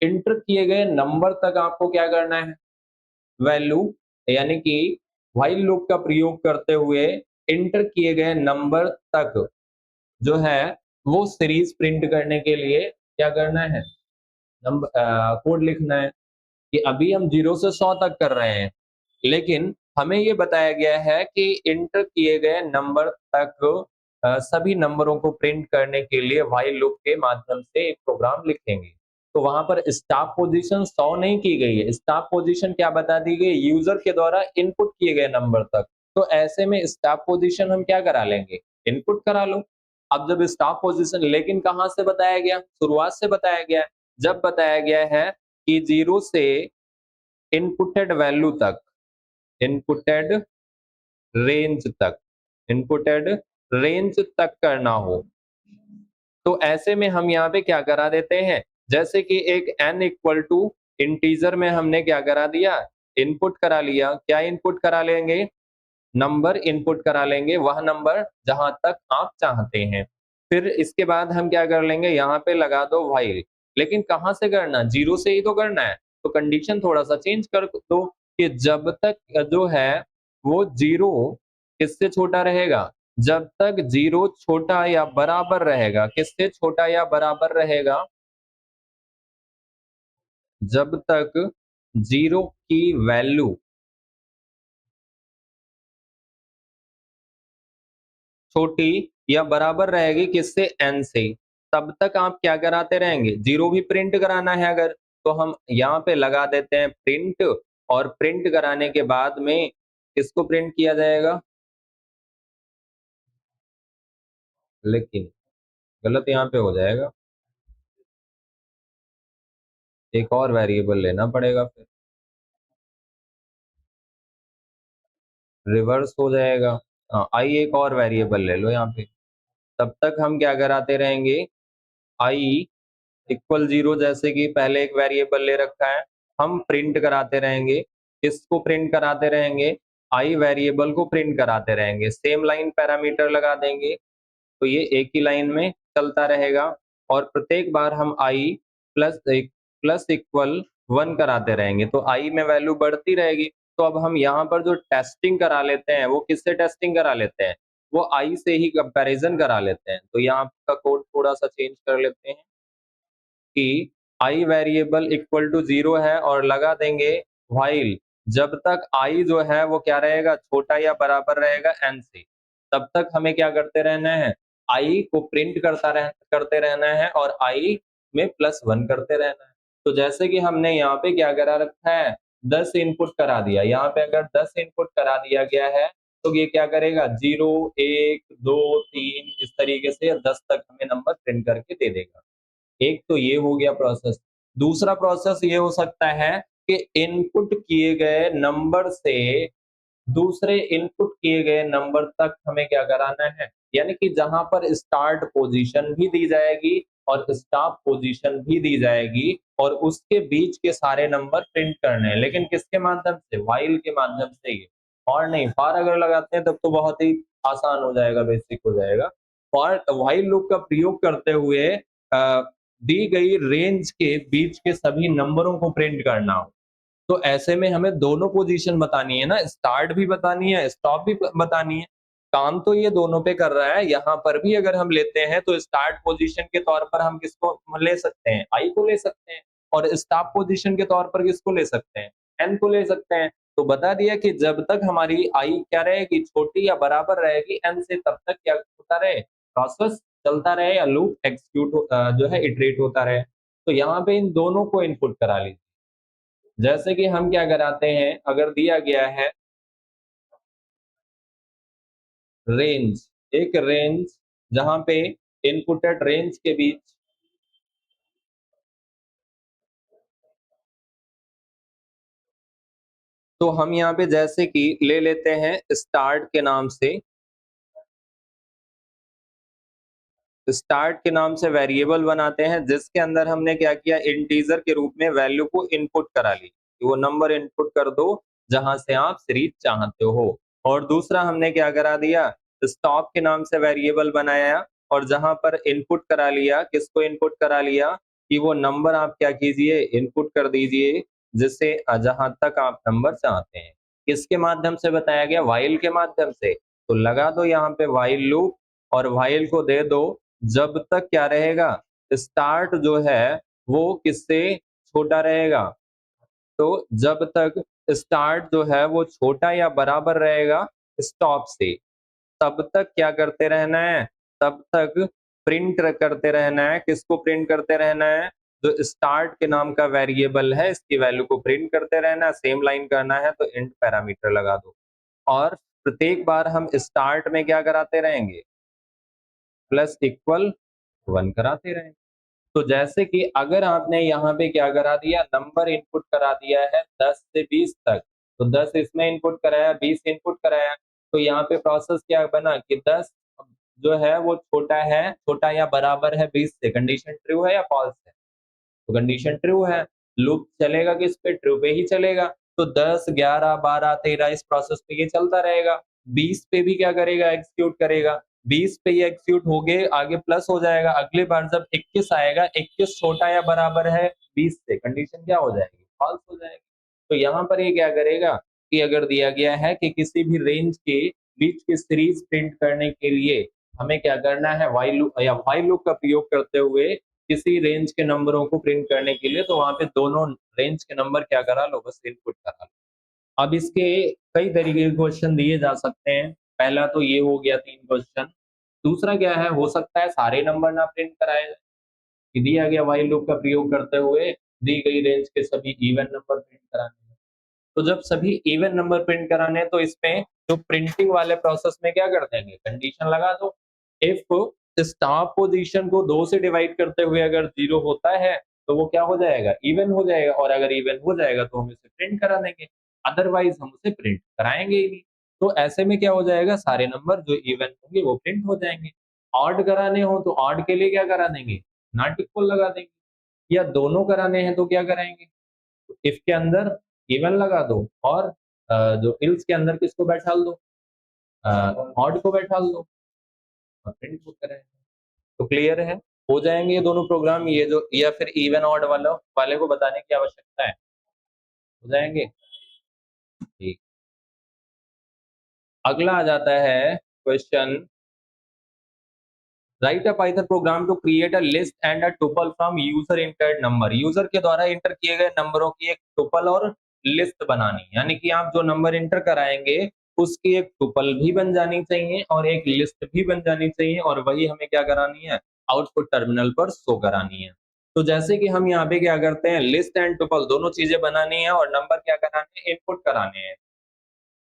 एंटर किए गए नंबर तक आपको क्या करना है, वैल्यू, यानी कि व्हाइल लूप का प्रयोग करते हुए एंटर किए गए नंबर तक जो है वो सीरीज प्रिंट करने के लिए क्या करना है, नंबर कोड लिखना है कि अभी हम 0 से 100 तक कर रहे हैं, लेकिन हमें ये बताया गया है कि एंटर किए गए नंबर तक सभी नंबरों को प्रिंट करने के लिए व्हाइल लूप के माध्यम से एक प्रोग्राम लिखेंगे। तो वहां पर स्टॉप पोजीशन 100 नहीं की गई है, स्टॉप पोजीशन क्या बता दी गई, यूजर के द्वारा इनपुट किए गए नंबर तक। तो ऐसे में स्टॉप पोजीशन हम क्या करा लेंगे, इनपुट करा लो। अब जब स्टॉप पोजीशन लेकिन कहां से बताया गया, शुरुआत से बताया गया है। जब बताया गया है कि 0 से इनपुटेड वैल्यू तक, इनपुटेड रेंज तक, इनपुटेड रेंज तक करना हो, तो ऐसे में हम यहाँ पे क्या करा देते हैं, जैसे कि एक n इक्वल टू इंटीजर में हमने क्या करा दिया, इनपुट करा लिया। क्या इनपुट करा लेंगे, नंबर इनपुट करा लेंगे, वह नंबर जहां तक आप चाहते हैं। फिर इसके बाद हम क्या कर लेंगे, यहाँ पे लगा दो व्हाइल, लेकिन कहां से करना, 0 से ही तो करना है। तो कंडीशन थोड़ा सा चेंज कर दो कि जब तक जो है वो 0 किससे छोटा रहेगा, जब तक 0 छोटा या बराबर रहेगा, किससे छोटा या बराबर रहेगा, जब तक 0 की वैल्यू छोटी या बराबर रहेगी किससे, n से, तब तक आप क्या कराते रहेंगे, 0 भी प्रिंट कराना है अगर, तो हम यहाँ पे लगा देते हैं प्रिंट, और प्रिंट कराने के बाद में किसको प्रिंट किया जाएगा, लेकिन गलत यहाँ पे हो जाएगा, एक और वेरिएबल लेना पड़ेगा, फिर रिवर्स हो जाएगा। हाँ, आई एक और वेरिएबल ले लो यहाँ पे, तब तक हम क्या कराते रहेंगे, आई इक्वल 0 जैसे कि पहले एक वेरिएबल ले रखा है, हम प्रिंट कराते रहेंगे। किसको प्रिंट कराते रहेंगे, आई वेरिएबल को प्रिंट कराते रहेंगे, सेम लाइन पैरामीटर लगा देंगे, तो ये एक ही लाइन में चलता रहेगा। और प्रत्येक बार हम आई प्लस इक्वल 1 कराते रहेंगे, तो आई में वैल्यू बढ़ती रहेगी। तो अब हम यहाँ पर जो टेस्टिंग करा लेते हैं, वो किससे टेस्टिंग करा लेते हैं, वो आई से ही कंपैरिजन करा लेते हैं। तो यहाँ का कोड थोड़ा सा चेंज कर लेते हैं कि i वेरिएबल इक्वल टू 0 है और लगा देंगे व्हाइल, जब तक i जो है वो क्या रहेगा, छोटा या बराबर रहेगा n से, तब तक हमें क्या करते रहना है, i को प्रिंट करते रहना है और i में +1 करते रहना है। तो जैसे कि हमने यहाँ पे क्या करा रखा है, 10 इनपुट करा दिया, यहाँ पे अगर 10 इनपुट करा दिया गया है तो ये क्या करेगा, 0 1 2 3 इस तरीके से 10 तक हमें नंबर प्रिंट करके दे देगा। एक तो ये हो गया प्रोसेस। दूसरा प्रोसेस ये हो सकता है कि इनपुट किए गए नंबर से दूसरे इनपुट किए गए नंबर तक हमें क्या कराना है, यानी कि जहां पर स्टार्ट पोजीशन भी दी जाएगी और स्टॉप पोजीशन भी दी जाएगी, और उसके बीच के सारे नंबर प्रिंट करने हैं, लेकिन किसके माध्यम से, व्हाइल के माध्यम से ही। और नहीं, फॉर अगर लगाते हैं तब तो बहुत ही आसान हो जाएगा, बेसिक हो जाएगा। फॉर व्हाइल लूप का प्रयोग करते हुए दी गई रेंज के बीच के सभी नंबरों को प्रिंट करना हो, तो ऐसे में हमें दोनों पोजीशन बतानी है ना, स्टार्ट भी बतानी है, स्टॉप भी बतानी है। काम तो ये दोनों पे कर रहा है। यहाँ पर भी अगर हम लेते हैं तो स्टार्ट पोजीशन के तौर पर हम किसको ले सकते हैं, आई को ले सकते हैं, और स्टॉप पोजीशन के तौर पर किसको ले सकते हैं, एन को ले सकते हैं। तो बता दिया कि जब तक हमारी आई क्या रहेगी, छोटी या बराबर रहेगी एन से, तब तक क्या होता रहे, प्रोसेस चलता रहे या लूप एग्जीक्यूट जो है इटरेट होता रहे। तो यहाँ पे इन दोनों को इनपुट करा लीजिए। जैसे कि हम क्या कराते हैं, अगर दिया गया है रेंज, एक रेंज जहां पे इनपुटेड रेंज के बीच, तो हम यहाँ पे जैसे कि ले लेते हैं स्टार्ट के नाम से, स्टार्ट के नाम से वेरिएबल बनाते हैं जिसके अंदर हमने क्या किया, इंटीजर के रूप में वैल्यू को इनपुट करा ली, वो नंबर इनपुट कर दो जहां से आप सीरीज चाहते हो। और दूसरा हमने क्या करा दिया, स्टॉप के नाम से वेरिएबल बनाया और जहां पर इनपुट करा लिया, किसको इनपुट करा लिया कि वो नंबर आप क्या कीजिए, इनपुट कर दीजिए जिससे जहां तक आप नंबर चाहते हैं। किसके माध्यम से बताया गया, व्हाइल के माध्यम से। तो लगा दो यहाँ पे व्हाइल लूप और व्हाइल को दे दो जब तक क्या रहेगा, स्टार्ट जो है वो किससे छोटा रहेगा, तो जब तक स्टार्ट जो है वो छोटा या बराबर रहेगा स्टॉप से, तब तक क्या करते रहना है, तब तक प्रिंट करते रहना है। किसको प्रिंट करते रहना है, जो स्टार्ट के नाम का वेरिएबल है इसकी वैल्यू को प्रिंट करते रहना है। सेम लाइन करना है तो इंट पैरामीटर लगा दो और प्रत्येक बार हम स्टार्ट में क्या कराते रहेंगे, प्लस इक्वल 1 कराते रहेंगे। तो जैसे कि अगर आपने यहाँ पे क्या करा दिया, नंबर इनपुट करा दिया है 10 से 20 तक, तो 10 इसमें इनपुट कराया, 20 इनपुट कराया, तो यहाँ पे प्रोसेस क्या बना कि 10 जो है वो छोटा या बराबर है 20 से, कंडीशन ट्रू है या फॉल्स है, तो कंडीशन ट्रू है, लूप चलेगा किस पे, ट्रू पे ही चलेगा। तो 10 11 12 13 इस प्रोसेस पे ये चलता रहेगा। 20 पे भी क्या करेगा, एग्जीक्यूट करेगा। 20 पे ये एग्जीक्यूट हो गए, आगे प्लस हो जाएगा, अगली बार जब 21 आएगा, 21 छोटा या बराबर है 20 से, कंडीशन क्या हो जाएगी, फॉल्स हो जाएगी। तो यहाँ पर ये क्या करेगा कि अगर दिया गया है कि किसी भी रेंज के बीच की सीरीज प्रिंट करने के लिए हमें क्या करना है, व्हाइल लूप या व्हाइल लूप का प्रयोग करते हुए किसी रेंज के नंबरों को प्रिंट करने के लिए, तो वहां पे दोनों रेंज के नंबर क्या करा लो, बस इनपुट करा लो। अब इसके कई तरीके के क्वेश्चन दिए जा सकते हैं। पहला तो ये हो गया 3 क्वेश्चन। दूसरा क्या है, हो सकता है सारे नंबर ना प्रिंट कराए जाए, कि दिया गया व्हाइल लूप का प्रयोग करते हुए दी गई रेंज के सभी इवन नंबर प्रिंट कराने हैं। तो जब सभी इवन नंबर प्रिंट कराने हैं तो इसमें जो प्रिंटिंग वाले प्रोसेस में क्या कर देंगे, कंडीशन लगा दो। इफ स्टॉप पोजीशन को 2 से डिवाइड करते हुए अगर 0 होता है तो वो क्या हो जाएगा, इवन हो जाएगा, और अगर इवन हो जाएगा तो हम इसे प्रिंट करा देंगे, अदरवाइज हम उसे प्रिंट कराएंगे ही नहीं। तो ऐसे में क्या हो जाएगा, सारे नंबर जो इवन होंगे वो प्रिंट हो जाएंगे। ऑड कराने हो तो ऑड के लिए क्या करा देंगे, नॉट इक्वल लगा देंगे, या दोनों कराने हैं तो क्या कराएंगे, इफ के अंदर इवन लगा दो और जो इल्स के अंदर किसको बैठाल दो, ऑड को बैठाल दो और प्रिंट को करें। तो क्लियर है, हो जाएंगे ये दोनों प्रोग्राम, ये जो या फिर इवन ऑड वाले को बताने की आवश्यकता है, हो जाएंगे। ठीक, अगला आ जाता है question, write a Python program to create a list and a tuple from user entered number. User के द्वारा इंटर किए गए नंबरों की एक टुपल और लिस्ट बनानी, यानी कि आप जो नंबर इंटर कराएंगे उसकी एक टुपल भी बन जानी चाहिए और एक लिस्ट भी बन जानी चाहिए, और वही हमें क्या करानी है, आउटपुट टर्मिनल पर शो करानी है। तो जैसे कि हम यहाँ पे क्या करते हैं, लिस्ट एंड टुपल दोनों चीजें बनानी है और नंबर क्या कराने हैं, इनपुट कराने हैं।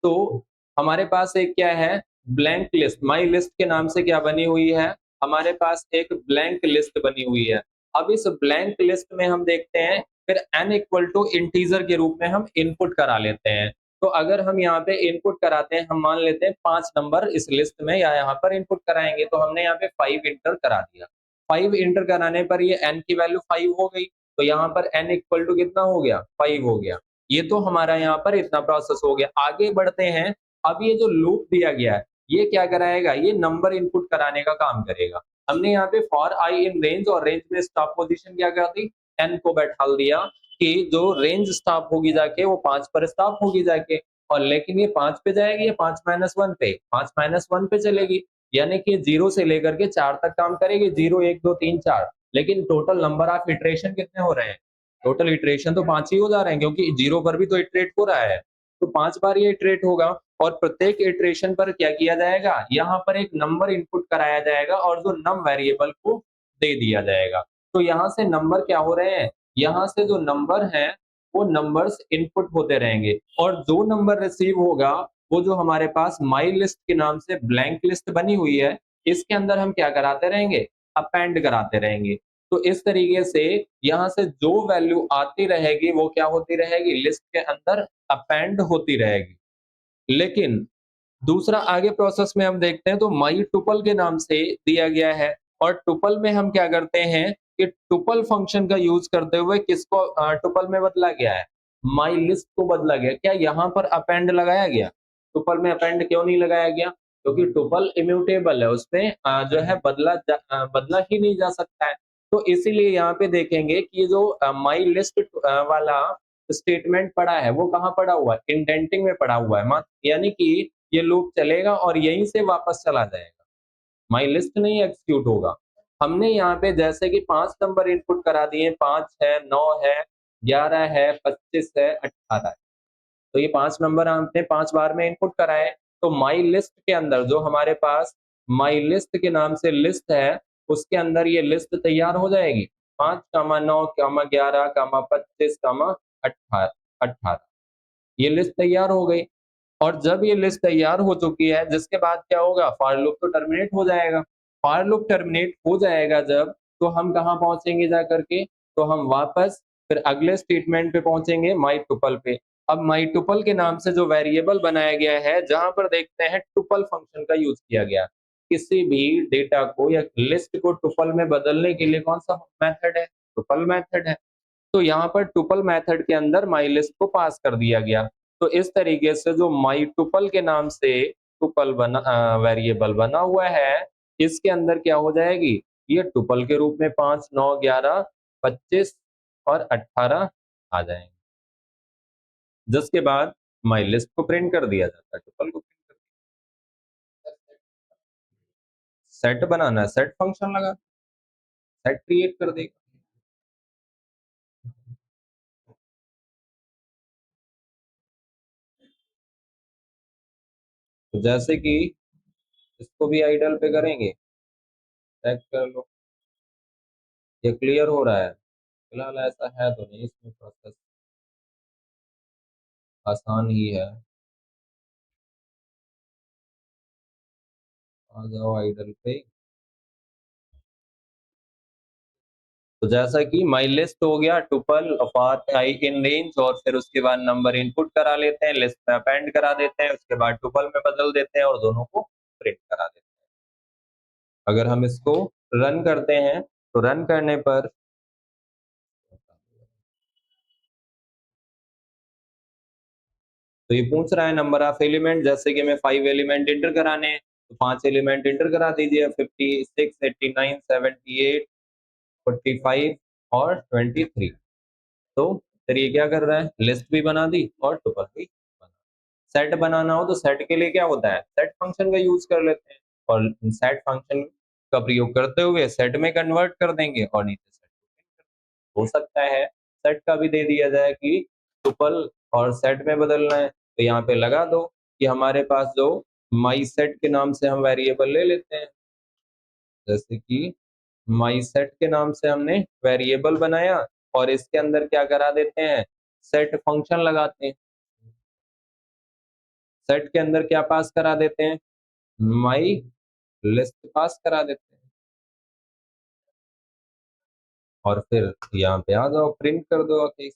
तो हमारे पास एक क्या है, ब्लैंक लिस्ट, माई लिस्ट के नाम से क्या बनी हुई है, हमारे पास एक ब्लैंक लिस्ट बनी हुई है। अब इस ब्लैंक लिस्ट में हम देखते हैं फिर n इक्वल टू इंटीजर के रूप में हम इनपुट करा लेते हैं। तो अगर हम यहाँ पे इनपुट कराते हैं, हम मान लेते हैं 5 नंबर इस लिस्ट में या यहाँ पर इनपुट कराएंगे, तो हमने यहाँ पे 5 इंटर करा दिया। 5 इंटर कराने पर ये n की वैल्यू 5 हो गई, तो यहाँ पर n इक्वल टू कितना हो गया, 5 हो गया। ये तो हमारा यहाँ पर इतना प्रोसेस हो गया। आगे बढ़ते हैं, अब ये जो लूप दिया गया है ये क्या कराएगा, ये नंबर इनपुट कराने का काम करेगा। हमने यहाँ पे फॉर आई इन रेंज और रेंज में स्टॉप पोजीशन क्या कर दी, n को बैठाल दिया कि जो रेंज स्टॉप होगी जाके वो 5 पर स्टॉप होगी जाके, और लेकिन ये 5 पे जाएगी, ये 5 माइनस 1 पे, 5 माइनस 1 पे चलेगी, यानी कि 0 से लेकर के 4 तक काम करेगी, 0 1 2 3 4। लेकिन टोटल नंबर ऑफ इटरेशन कितने हो रहे हैं, टोटल इटरेशन तो 5 ही हो जा रहे हैं, क्योंकि 0 पर भी तो इटरेट हो रहा है, तो 5 बार ये इटरेट होगा। और प्रत्येक इटरेशन पर क्या किया जाएगा, यहाँ पर एक नंबर इनपुट कराया जाएगा और जो नम वेरिएबल को दे दिया जाएगा। तो यहाँ से नंबर क्या हो रहे हैं, यहाँ से जो नंबर हैं वो नंबर्स इनपुट होते रहेंगे, और जो नंबर रिसीव होगा वो जो हमारे पास माई लिस्ट के नाम से ब्लैंक लिस्ट बनी हुई है, इसके अंदर हम क्या कराते रहेंगे, अपेंड कराते रहेंगे। तो इस तरीके से यहाँ से जो वैल्यू आती रहेगी वो क्या होती रहेगी, लिस्ट के अंदर अपेंड होती रहेगी। लेकिन दूसरा आगे प्रोसेस में हम देखते हैं तो माई टुपल के नाम से दिया गया है, और टुपल में हम क्या करते हैं कि टुपल फंक्शन का यूज करते हुए किसको टुपल में बदला गया है, माई लिस्ट को बदला गया। क्या यहाँ पर अपेंड लगाया गया? टुपल में अपेंड क्यों नहीं लगाया गया? क्योंकि टुपल इम्यूटेबल है, उसमें जो है बदला ही नहीं जा सकता है। तो इसीलिए यहाँ पे देखेंगे कि ये जो माई लिस्ट वाला स्टेटमेंट पड़ा है वो कहाँ पड़ा हुआ है? इंडेंटिंग में पड़ा हुआ है। यानी कि ये लूप चलेगा और यहीं से वापस चला जाएगा, माई लिस्ट नहीं एग्जीक्यूट होगा। हमने यहाँ पे जैसे कि 5 नंबर इनपुट करा दिए, 5 है, 9 है, 11 है, 25 है, 18 है। तो ये 5 नंबर हमने 5 बार में इनपुट कराए। तो माई लिस्ट के अंदर जो हमारे पास माई लिस्ट के नाम से लिस्ट है, उसके अंदर ये लिस्ट तैयार हो जाएगी। 5, 9, 11, 25, 18 18 ये लिस्ट तैयार हो गई। और जब ये लिस्ट तैयार हो चुकी है, जिसके बाद क्या होगा? फॉर लूप तो टर्मिनेट हो जाएगा। फॉर लूप टर्मिनेट हो जाएगा जब, तो हम कहाँ पहुंचेंगे जा करके? तो हम वापस फिर अगले स्टेटमेंट पे पहुंचेंगे, माई टुपल पे। अब माई टुपल के नाम से जो वेरिएबल बनाया गया है, जहां पर देखते हैं टुपल फंक्शन का यूज किया गया। किसी भी डेटा को या लिस्ट को टुपल में बदलने के लिए कौन सा मेथड है? टुपल मेथड है। तो यहाँ पर टुपल मेथड के अंदर माई लिस्ट को पास कर दिया गया। तो इस तरीके से जो माई टुपल के नाम से टुपल वेरिएबल बना हुआ है, इसके अंदर क्या हो जाएगी? ये टुपल के रूप में 5, 9, 11, 25 और 18 आ जाएंगे, जिसके बाद माई लिस्ट को प्रिंट कर दिया जाता है, टुपल को प्रिंट कर दिया। सेट बनाना है, सेट फंक्शन लगा सेट क्रिएट कर देगा। तो जैसे कि इसको भी आइडल पे करेंगे, चेक कर लो ये क्लियर हो रहा है। फिलहाल ऐसा है तो नहीं, इसमें प्रोसेस आसान ही है। आ जाओ आइडल पे। तो जैसा कि माई लिस्ट हो गया, tuple for I in range, और फिर उसके बाद नंबर इनपुट करा लेते हैं, लिस्ट में अपेंड करा देते हैं, उसके बाद टुपल में बदल देते हैं और दोनों को प्रिंट करा देते हैं। अगर हम इसको रन करते हैं तो रन करने पर तो ये पूछ रहा है नंबर ऑफ एलिमेंट, जैसे कि हमें 5 एलिमेंट इंटर कराने हैं, तो 5 एलिमेंट इंटर करा दीजिए, 56, 89, 78, 45 और 23। तो फिर ये क्या कर रहा है? लिस्ट भी बना दी और टुपल भी बना। सेट बनाना हो तो सेट के लिए क्या होता है? सेट फंक्शन का यूज कर लेते हैं और सेट फंक्शन का प्रयोग करते हुए सेट में कन्वर्ट कर देंगे और नीचे सेट हो सकता है सेट का भी दे दिया जाए कि टुपल और सेट में बदलना है, तो यहाँ पे लगा दो कि हमारे पास जो माई सेट के नाम से हम वेरिएबल ले लेते हैं। जैसे कि माई सेट के नाम से हमने वेरिएबल बनाया और इसके अंदर क्या करा देते हैं? सेट फंक्शन लगाते हैं। सेट के अंदर क्या पास करा देते हैं? माई लिस्ट पास करा देते हैं और फिर यहाँ पे आ जाओ, प्रिंट कर दो आके।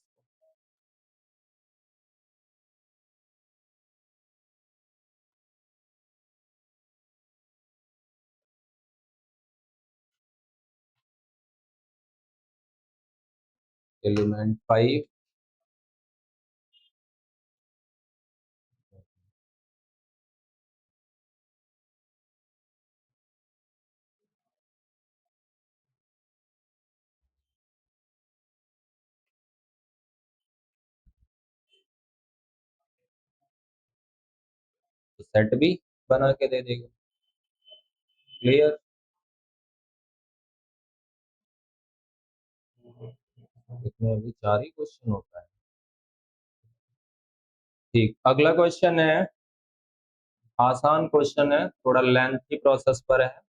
एलिमेंट 5 तो सेट भी बना के दे देगा। क्लियर? इसमें अभी 4 ही क्वेश्चन होता है। ठीक, अगला क्वेश्चन है, आसान क्वेश्चन है, थोड़ा लेंथी प्रोसेस पर है।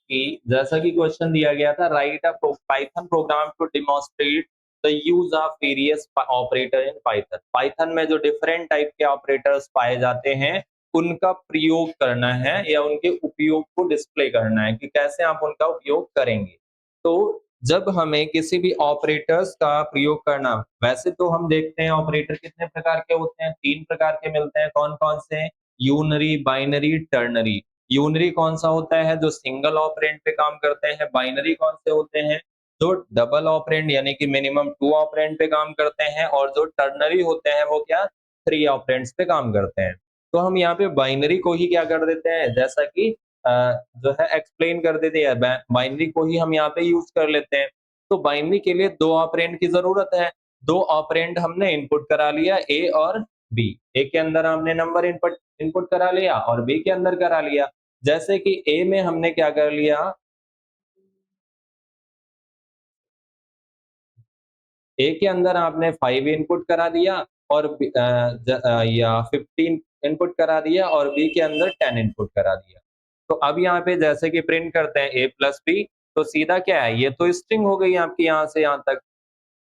कि जैसा कि क्वेश्चन दिया गया था, write a Python program to demonstrate the use of various operator in Python. Python में जो डिफरेंट टाइप के ऑपरेटर्स पाए जाते हैं, उनका प्रयोग करना है या उनके उपयोग को डिस्प्ले करना है कि कैसे आप उनका उपयोग करेंगे। तो जब हमें किसी भी ऑपरेटर्स का प्रयोग करना, वैसे तो हम देखते हैं ऑपरेटर कितने प्रकार के होते हैं? 3 प्रकार के मिलते हैं। कौन कौन से? Unary, binary, ternary. यूनरी कौन सा होता है, जो सिंगल ऑपरेंड पे काम करते हैं। बाइनरी कौन से होते हैं, जो डबल ऑपरेंड यानी कि मिनिमम 2 ऑपरेंड पे काम करते हैं। और जो टर्नरी होते हैं वो क्या, 3 ऑपरेंड्स पे काम करते हैं। तो हम यहाँ पे बाइनरी को ही क्या कर देते हैं, जैसा कि अ, जो है एक्सप्लेन कर देते हैं, बाइनरी को ही हम यहाँ पे यूज कर लेते हैं। तो बाइनरी के लिए 2 ऑपरेंड की जरूरत है। 2 ऑपरेंड हमने इनपुट करा लिया, ए और बी। ए के अंदर हमने नंबर इनपुट इनपुट करा लिया और बी के अंदर करा लिया। जैसे कि ए में हमने क्या कर लिया, ए के अंदर आपने 5 इनपुट करा दिया और या 15 इनपुट करा दिया और बी के अंदर 10 इनपुट करा दिया। तो अब यहाँ पे जैसे कि प्रिंट करते हैं ए प्लस बी, तो सीधा क्या है, ये तो स्ट्रिंग हो गई आपकी यहाँ से यहाँ तक।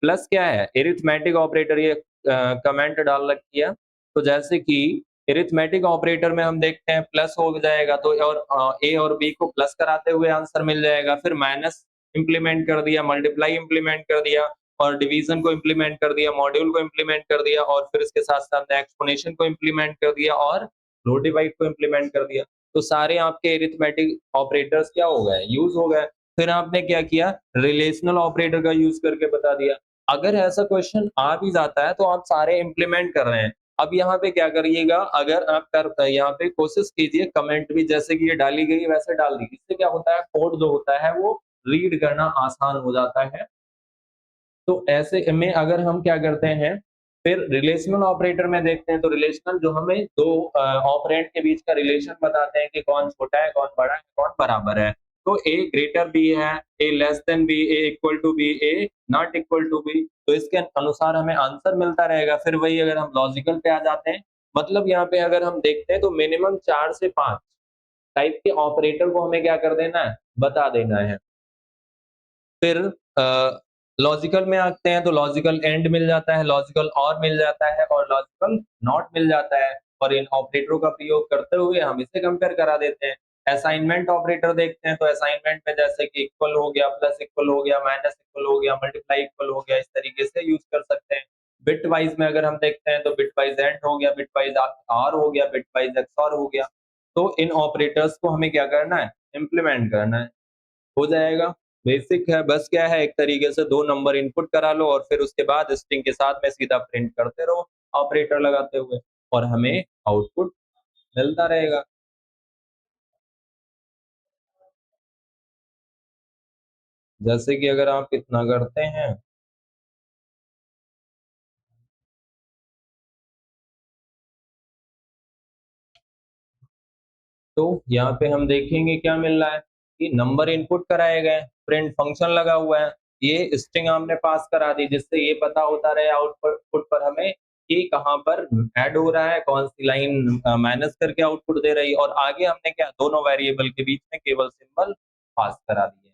प्लस क्या है, एरिथमेटिक ऑपरेटर, ये कमेंट डाल रखी है। तो जैसे कि एरिथमेटिक ऑपरेटर में हम देखते हैं प्लस हो जाएगा, तो और ए और बी को प्लस कराते हुए आंसर मिल जाएगा। फिर माइनस इंप्लीमेंट कर दिया, मल्टीप्लाई इंप्लीमेंट कर दिया और डिवीजन को इंप्लीमेंट कर दिया, मॉड्यूल को इंप्लीमेंट कर दिया और फिर इसके साथ साथ एक्सपोनेंशियल को इंप्लीमेंट कर दिया और रो डिवाइड को इंप्लीमेंट कर दिया। तो सारे आपके एरिथमेटिक ऑपरेटर्स क्या हो गए, यूज हो गए। फिर आपने क्या किया, रिलेशनल ऑपरेटर का यूज करके बता दिया। अगर ऐसा क्वेश्चन आ भी जाता है तो आप सारे इंप्लीमेंट कर रहे हैं। अब यहाँ पे क्या करिएगा, अगर आप कर यहाँ पे कोशिश कीजिए कमेंट भी जैसे कि ये डाली गई वैसे डाल दी। इससे क्या होता है, कोड जो होता है वो रीड करना आसान हो जाता है। तो ऐसे में अगर हम क्या करते हैं, फिर रिलेशनल ऑपरेटर में देखते हैं, तो रिलेशनल जो हमें दो ऑपरेंड के बीच का रिलेशन बताते हैं कि कौन छोटा है, कौन बड़ा है, कौन बराबर है। तो ए ग्रेटर बी है, A less than B, A equal to B, A not equal to B. तो इसके अनुसार हमें आंसर मिलता रहेगा। फिर वही अगर हम लॉजिकल पे आ जाते हैं, मतलब यहाँ पे अगर हम देखते हैं तो मिनिमम 4 से 5 टाइप के ऑपरेटर को हमें क्या कर देना है, बता देना है। फिर लॉजिकल में आते हैं तो लॉजिकल एंड मिल जाता है, लॉजिकल और मिल जाता है और लॉजिकल नॉट मिल जाता है। और इन ऑपरेटरों का प्रयोग करते हुए हम इसे कंपेयर करा देते हैं। असाइनमेंट ऑपरेटर देखते हैं, तो असाइनमेंट में जैसे कि इक्वल हो गया, प्लस इक्वल हो गया, माइनस इक्वल हो गया, मल्टीप्लाई इक्वल हो गया, इस तरीके से यूज कर सकते हैं। बिट वाइज में अगर हम देखते हैं तो बिट वाइज एंड हो गया, बिट वाइज आर हो गया, बिट वाइज एक्सऑर हो गया। तो इन ऑपरेटर्स को हमें क्या करना है, इम्प्लीमेंट करना है। हो जाएगा, बेसिक है। बस क्या है, एक तरीके से 2 नंबर इनपुट करा लो और फिर उसके बाद स्ट्रिंग के साथ में सीधा प्रिंट करते रहो ऑपरेटर लगाते हुए और हमें आउटपुट मिलता रहेगा। जैसे कि अगर आप इतना करते हैं तो यहाँ पे हम देखेंगे क्या मिल रहा है कि नंबर इनपुट कराए गए, प्रिंट फंक्शन लगा हुआ है, ये स्ट्रिंग हमने पास करा दी जिससे ये पता होता रहे आउटपुट पर हमें कि कहाँ पर ऐड हो रहा है, कौन सी लाइन माइनस करके आउटपुट दे रही है। और आगे हमने क्या, दोनों वेरिएबल के बीच में केवल सिंबल पास करा दिए।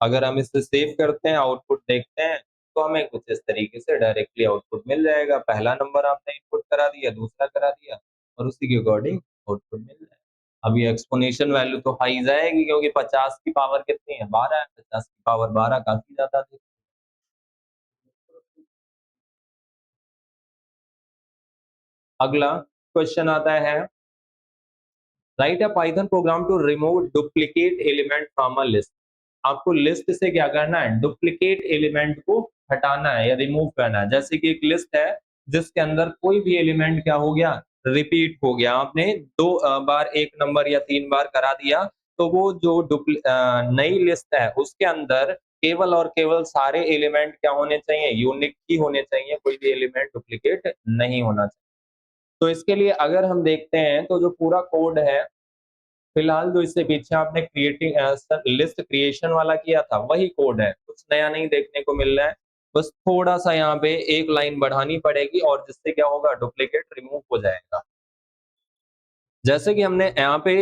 अगर हम इसे सेव करते हैं, आउटपुट देखते हैं, तो हमें कुछ इस तरीके से डायरेक्टली आउटपुट मिल जाएगा। पहला नंबर आपने इनपुट करा दिया, दूसरा करा दिया और उसी के अकॉर्डिंग आउटपुट मिल जाएगा। अब ये एक्सपोनेंशियल वैल्यू तो हाई जाएगी क्योंकि 50 की पावर कितनी है, 12 है। 50 की पावर 12 काफी ज्यादा थी। अगला क्वेश्चन आता है, write a Python program to remove duplicate element from a list. आपको लिस्ट से क्या करना है, डुप्लीकेट एलिमेंट को हटाना है या रिमूव करना है। जैसे कि एक लिस्ट है जिसके अंदर कोई भी एलिमेंट क्या हो गया, रिपीट हो गया, आपने दो बार एक नंबर या 3 बार करा दिया, तो वो जो नई लिस्ट है उसके अंदर केवल और केवल सारे एलिमेंट क्या होने चाहिए, यूनिक ही होने चाहिए, कोई भी एलिमेंट डुप्लीकेट नहीं होना चाहिए। तो इसके लिए अगर हम देखते हैं तो जो पूरा कोड है, फिलहाल जो इससे पीछे आपने क्रिएटिंग लिस्ट क्रिएशन वाला किया था वही कोड है, कुछ नया नहीं देखने को मिल रहा है। बस थोड़ा सा यहाँ पे एक लाइन बढ़ानी पड़ेगी और जिससे क्या होगा, डुप्लीकेट रिमूव हो जाएगा। जैसे कि हमने यहाँ पे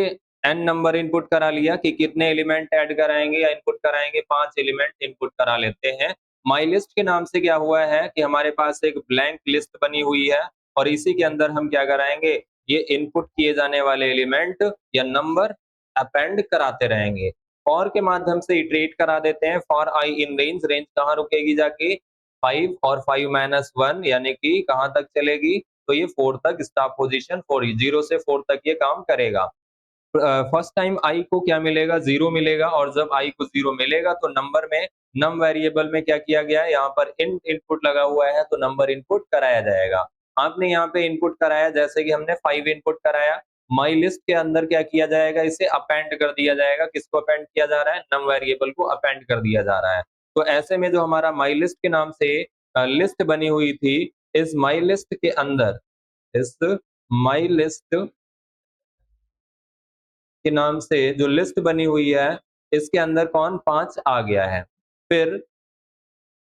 एन नंबर इनपुट करा लिया कि कितने एलिमेंट ऐड कराएंगे या इनपुट कराएंगे, 5 एलिमेंट इनपुट करा लेते हैं। माई लिस्ट के नाम से क्या हुआ है कि हमारे पास एक ब्लैंक लिस्ट बनी हुई है और इसी के अंदर हम क्या कराएंगे, ये इनपुट किए जाने वाले एलिमेंट या नंबर अपेंड कराते रहेंगे। फॉर के माध्यम से इटरेट करा देते हैं, for I in range, range कहाँ रुकेगी जाके, 5 और 5 माइनस 1 यानी कि कहाँ तक चलेगी, तो ये 4 तक, स्टॉप पोजीशन 4, 0 से 4 तक ये काम करेगा। फर्स्ट टाइम आई को क्या मिलेगा, 0 मिलेगा, और जब आई को 0 मिलेगा तो नंबर में नम वेरिएबल में क्या किया गया है, यहाँ पर इनपुट लगा हुआ है तो नंबर इनपुट कराया जाएगा। आपने यहाँ पे इनपुट कराया, जैसे कि हमने 5 इनपुट कराया, माई लिस्ट के अंदर क्या किया जाएगा, इसे अपेंड कर दिया जाएगा। किसको अपेंड किया जा रहा है, नम वेरिएबल को अपेंड कर दिया जा रहा है। तो ऐसे में जो हमारा माई लिस्ट के नाम से लिस्ट बनी हुई थी, इस माई लिस्ट के अंदर, इस माई लिस्ट के नाम से जो लिस्ट बनी हुई है, इसके अंदर कौन 5 आ गया है। फिर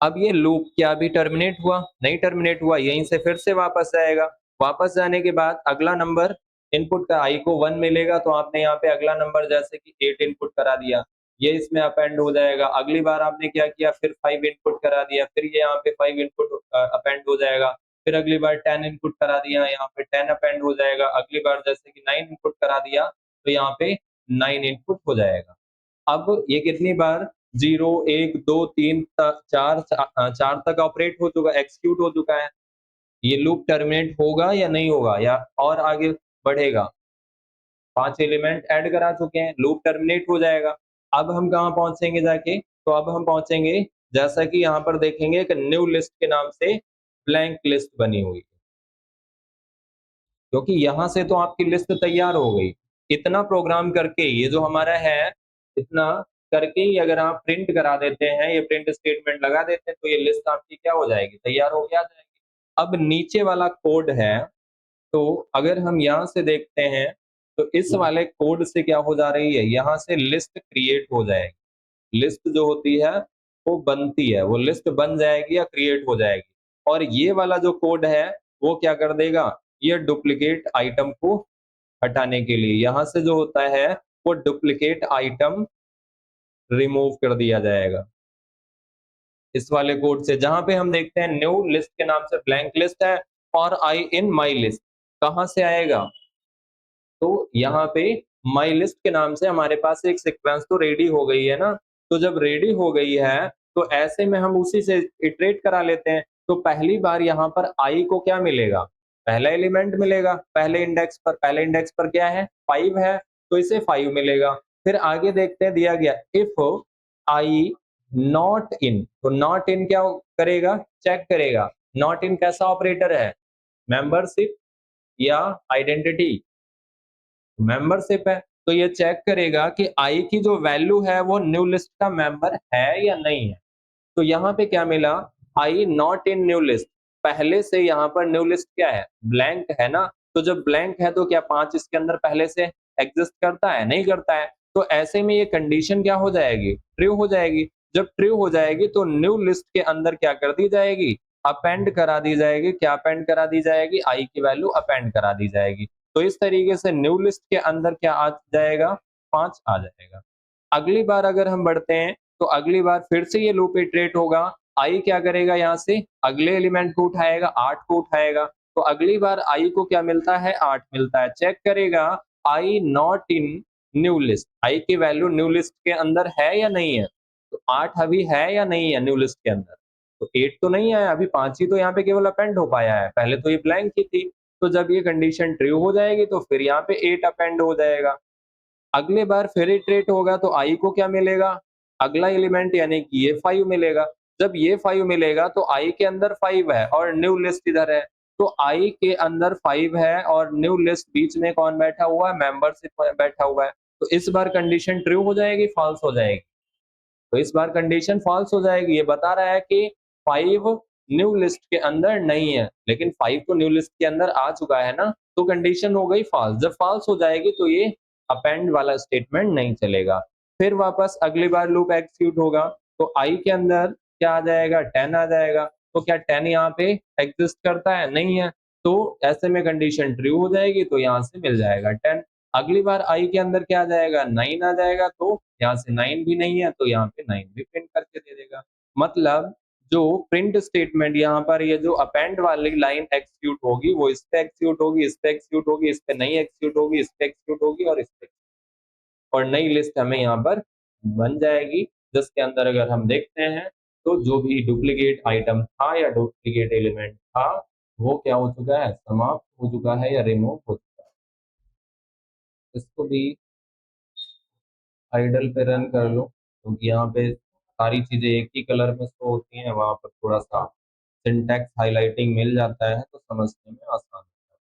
अब ये लूप क्या अभी टर्मिनेट हुआ, नहीं टर्मिनेट हुआ, यहीं से फिर से वापस आएगा। वापस जाने के बाद अगला नंबर इनपुट का आई को 1 मिलेगा, तो आपने यहाँ पे अगला नंबर जैसे कि 8 इनपुट करा दिया, ये इसमें अपेंड हो जाएगा। अगली बार आपने क्या किया, फिर 5 इनपुट करा दिया, फिर ये यहाँ पे 5 इनपुट अपेंड हो जाएगा। फिर अगली बार 10 इनपुट करा दिया, यहाँ पे 10 अपेंड हो जाएगा। अगली बार जैसे कि 9 इनपुट करा दिया, तो यहाँ पे 9 इनपुट हो जाएगा। अब ये कितनी बार 0 1 2 3 4 4 तक ऑपरेट हो चुका, एग्जीक्यूट हो चुका है। ये लूप टर्मिनेट होगा या नहीं होगा, या और आगे बढ़ेगा। 5 एलिमेंट ऐड करा चुके हैं, लूप टर्मिनेट हो जाएगा। अब हम कहाँ पहुंचेंगे जाके, तो अब हम पहुंचेंगे, जैसा कि यहाँ पर देखेंगे, एक न्यू लिस्ट के नाम से ब्लैंक लिस्ट बनी हुई, क्योंकि यहां से तो आपकी लिस्ट तैयार हो गई। इतना प्रोग्राम करके, ये जो हमारा है, इतना करके ही अगर आप प्रिंट करा देते हैं, ये प्रिंट स्टेटमेंट लगा देते हैं, तो ये लिस्ट आपकी क्या हो जाएगी, तैयार हो के आ जाएगी। अब नीचे वाला कोड है, तो अगर हम यहाँ से देखते हैं, तो इस वाले कोड से क्या हो जा रही है, यहाँ से लिस्ट क्रिएट हो जाएगी। लिस्ट जो होती है वो बनती है, वो लिस्ट बन जाएगी या क्रिएट हो जाएगी। और ये वाला जो कोड है वो क्या कर देगा, ये डुप्लीकेट आइटम को हटाने के लिए, यहाँ से जो होता है वो डुप्लीकेट आइटम रिमूव कर दिया जाएगा इस वाले कोड से। जहां पे हम देखते हैं न्यू लिस्ट के नाम से ब्लैंक लिस्ट है, और आई इन माई लिस्ट कहां से आएगा, तो यहाँ पे माई लिस्ट के नाम से हमारे पास एक सीक्वेंस तो रेडी हो गई है ना। तो जब रेडी हो गई है, तो ऐसे में हम उसी से इटरेट करा लेते हैं। तो पहली बार यहाँ पर आई को क्या मिलेगा, पहला एलिमेंट मिलेगा, पहले इंडेक्स पर क्या है, 5 है, तो इसे 5 मिलेगा। फिर आगे देखते हैं, दिया गया इफ आई नॉट इन, तो नॉट इन क्या करेगा, चेक करेगा। नॉट इन कैसा ऑपरेटर है, मेंबरशिप या आइडेंटिटी, मेंबरशिप है, तो ये चेक करेगा कि आई की जो वैल्यू है वो न्यू लिस्ट का मेंबर है या नहीं है। तो यहाँ पे क्या मिला, आई नॉट इन न्यू लिस्ट, पहले से यहाँ पर न्यू लिस्ट क्या है, ब्लैंक है ना। तो जब ब्लैंक है तो क्या 5 इसके अंदर पहले से एग्जिस्ट करता है, नहीं करता है। तो ऐसे में ये कंडीशन क्या हो जाएगी, ट्रू हो जाएगी। जब ट्रू हो जाएगी तो न्यू लिस्ट के अंदर क्या कर दी जाएगी, अपेंड करा दी जाएगी। क्या अपेंड करा दी जाएगी, आई की वैल्यू अपेंड करा दी जाएगी। तो इस तरीके से न्यू लिस्ट के अंदर क्या आ जाएगा, 5 आ जाएगा। अगली बार अगर हम बढ़ते हैं, तो अगली बार फिर से ये लूप इटरेट होगा। आई क्या करेगा, यहाँ से अगले एलिमेंट को उठाएगा, 8 को उठाएगा। तो अगली बार आई को क्या मिलता है, 8 मिलता है। चेक करेगा आई नॉट इन न्यू लिस्ट, आई की वैल्यू न्यू लिस्ट के अंदर है या नहीं है। तो 8 अभी है या नहीं है न्यू लिस्ट के अंदर, तो 8 तो नहीं आया, अभी 5 ही तो यहाँ पे केवल अपेंड हो पाया है, पहले तो ये ब्लैंक ही थी। तो जब ये कंडीशन ट्रू हो जाएगी तो फिर यहाँ पे 8 अपेंड हो जाएगा। अगले बार फिर इटरेट होगा तो आई को क्या मिलेगा, अगला एलिमेंट यानी कि ये 5 मिलेगा। जब ये 5 मिलेगा तो आई के अंदर 5 है और न्यू लिस्ट इधर है। तो आई के अंदर 5 है और न्यू लिस्ट बीच में कौन बैठा हुआ है, मेंबरशिप बैठा हुआ है। तो इस बार कंडीशन ट्रू हो जाएगी, फॉल्स हो जाएगी। तो इस बार कंडीशन फॉल्स हो जाएगी। ये बता रहा है कि 5 न्यू लिस्ट के अंदर नहीं है, लेकिन 5 तो न्यू लिस्ट के अंदर आ चुका है ना, तो कंडीशन हो गई फॉल्स। जब फॉल्स हो जाएगी तो ये अपेंड वाला स्टेटमेंट नहीं चलेगा। फिर वापस अगली बार लूप एग्जीक्यूट होगा, तो आई के अंदर क्या आ जाएगा, 10 आ जाएगा। तो क्या 10 यहाँ पे एग्जिस्ट करता है, नहीं है। तो ऐसे में कंडीशन ट्रू हो जाएगी, तो यहाँ से मिल जाएगा 10। अगली बार आई के अंदर क्या आ जाएगा, 9 आ जाएगा। तो यहाँ से 9 भी नहीं है, तो यहाँ पे 9 भी प्रिंट करके दे देगा। मतलब जो प्रिंट स्टेटमेंट यहाँ पर, ये जो अपेंड वाली लाइन एग्जीक्यूट होगी, वो इस पे एग्जीक्यूट होगी, इस पे एग्जीक्यूट होगी, इस पे नहीं एग्जीक्यूट होगी, इस पे एग्जीक्यूट होगी और इस पे, और नई लिस्ट हमें यहाँ पर बन जाएगी, जिसके अंदर अगर हम देखते हैं तो जो भी डुप्लीकेट आइटम था या डुप्लीकेट एलिमेंट था, वो क्या हो चुका है, समाप्त हो चुका है या रिमूव हो चुका है। इसको भी आइडल पे रन कर लो, क्योंकि यहाँ पे सारी चीजें एक ही कलर में शो होती हैं, वहां पर थोड़ा सा सिंटैक्स हाइलाइटिंग मिल जाता है तो समझने में आसान होता है।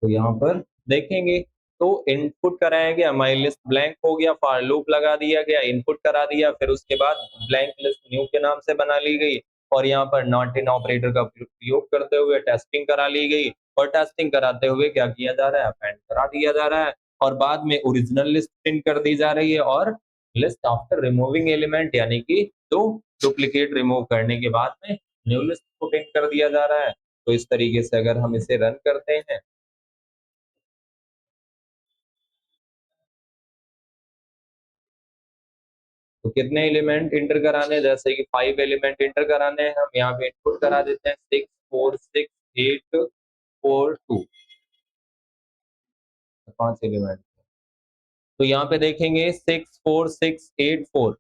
तो यहाँ पर देखेंगे तो इनपुट कराया गया, माई लिस्ट ब्लैंक हो गया, फॉर लूप लगा दिया गया, इनपुट करा दिया, फिर उसके बाद ब्लैंक लिस्ट न्यू के नाम से बना ली गई, और यहाँ पर नॉट इन ऑपरेटर का प्रयोग करते हुए टेस्टिंग करा ली गई, और टेस्टिंग कराते हुए क्या किया जा रहा है, अपेंड करा दिया जा रहा है, और बाद में ओरिजिनल लिस्ट प्रिंट कर दी जा रही है, और लिस्ट आफ्टर रिमूविंग एलिमेंट, यानी कि दो डुप्लीकेट रिमूव करने के बाद में न्यू लिस्ट को प्रिंट कर दिया जा रहा है। तो इस तरीके से अगर हम इसे रन करते हैं तो कितने एलिमेंट इंटर कराने हैं, जैसे कि 5 एलिमेंट इंटर कराने हैं, हम यहाँ पे इनपुट करा देते हैं 6 4 6 8 4 2, 5 एलिमेंट। तो यहाँ पे देखेंगे 6 4 6 8 4,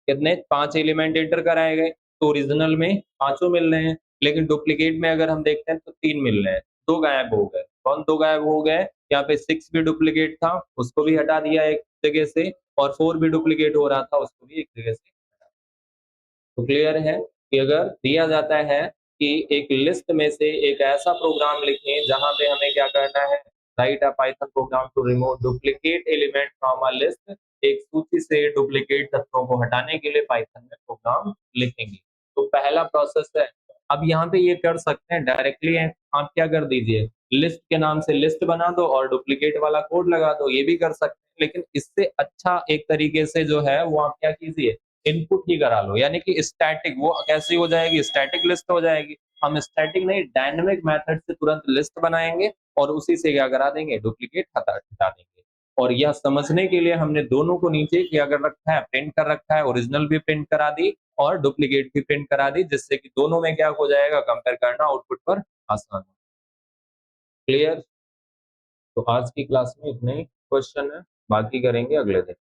कितने 5 एलिमेंट इंटर कराए गए, तो ओरिजिनल में पांचों मिल रहे हैं, लेकिन डुप्लीकेट में अगर हम देखते हैं तो 3 मिल रहे हैं, 2 गायब हो गए। कौन 2 गायब हो गए, यहाँ पे 6 भी डुप्लीकेट था, उसको भी हटा दिया एक जगह से, और 4 भी डुप्लीकेट हो रहा था, उसको भी एक जगह से। तो क्लियर है कि अगर दिया जाता है कि एक लिस्ट में से एक ऐसा प्रोग्राम लिखें जहां पे हमें क्या करना है, write a Python program to remove duplicate element from a list, एक सूची से डुप्लीकेट तत्वों को हटाने के लिए पाइथन में प्रोग्राम लिखेंगे। तो पहला प्रोसेस है। अब यहाँ पे ये कर सकते हैं डायरेक्टली, आप क्या कर दीजिए, लिस्ट के नाम से लिस्ट बना दो और डुप्लीकेट वाला कोड लगा दो, ये भी कर सकते हैं, लेकिन इससे अच्छा एक तरीके से जो है वो आप क्या कीजिए, इनपुट ही करा लो, यानी कि स्टैटिक, वो कैसी हो जाएगी, स्टैटिक लिस्ट हो जाएगी। हम स्टैटिक नहीं, डायनेमिक मेथड से तुरंत लिस्ट बनाएंगे और उसी से क्या करा देंगे, डुप्लीकेट हटा देंगे। और यह समझने के लिए हमने दोनों को नीचे क्या कर रखा है, प्रिंट कर रखा है, ओरिजिनल भी प्रिंट करा दी और डुप्लीकेट भी प्रिंट करा दी, जिससे कि दोनों में क्या हो जाएगा, कंपेयर करना आउटपुट पर आसान हो। क्लियर। तो आज की क्लास में इतने ही क्वेश्चन है, बाकी करेंगे अगले दिन।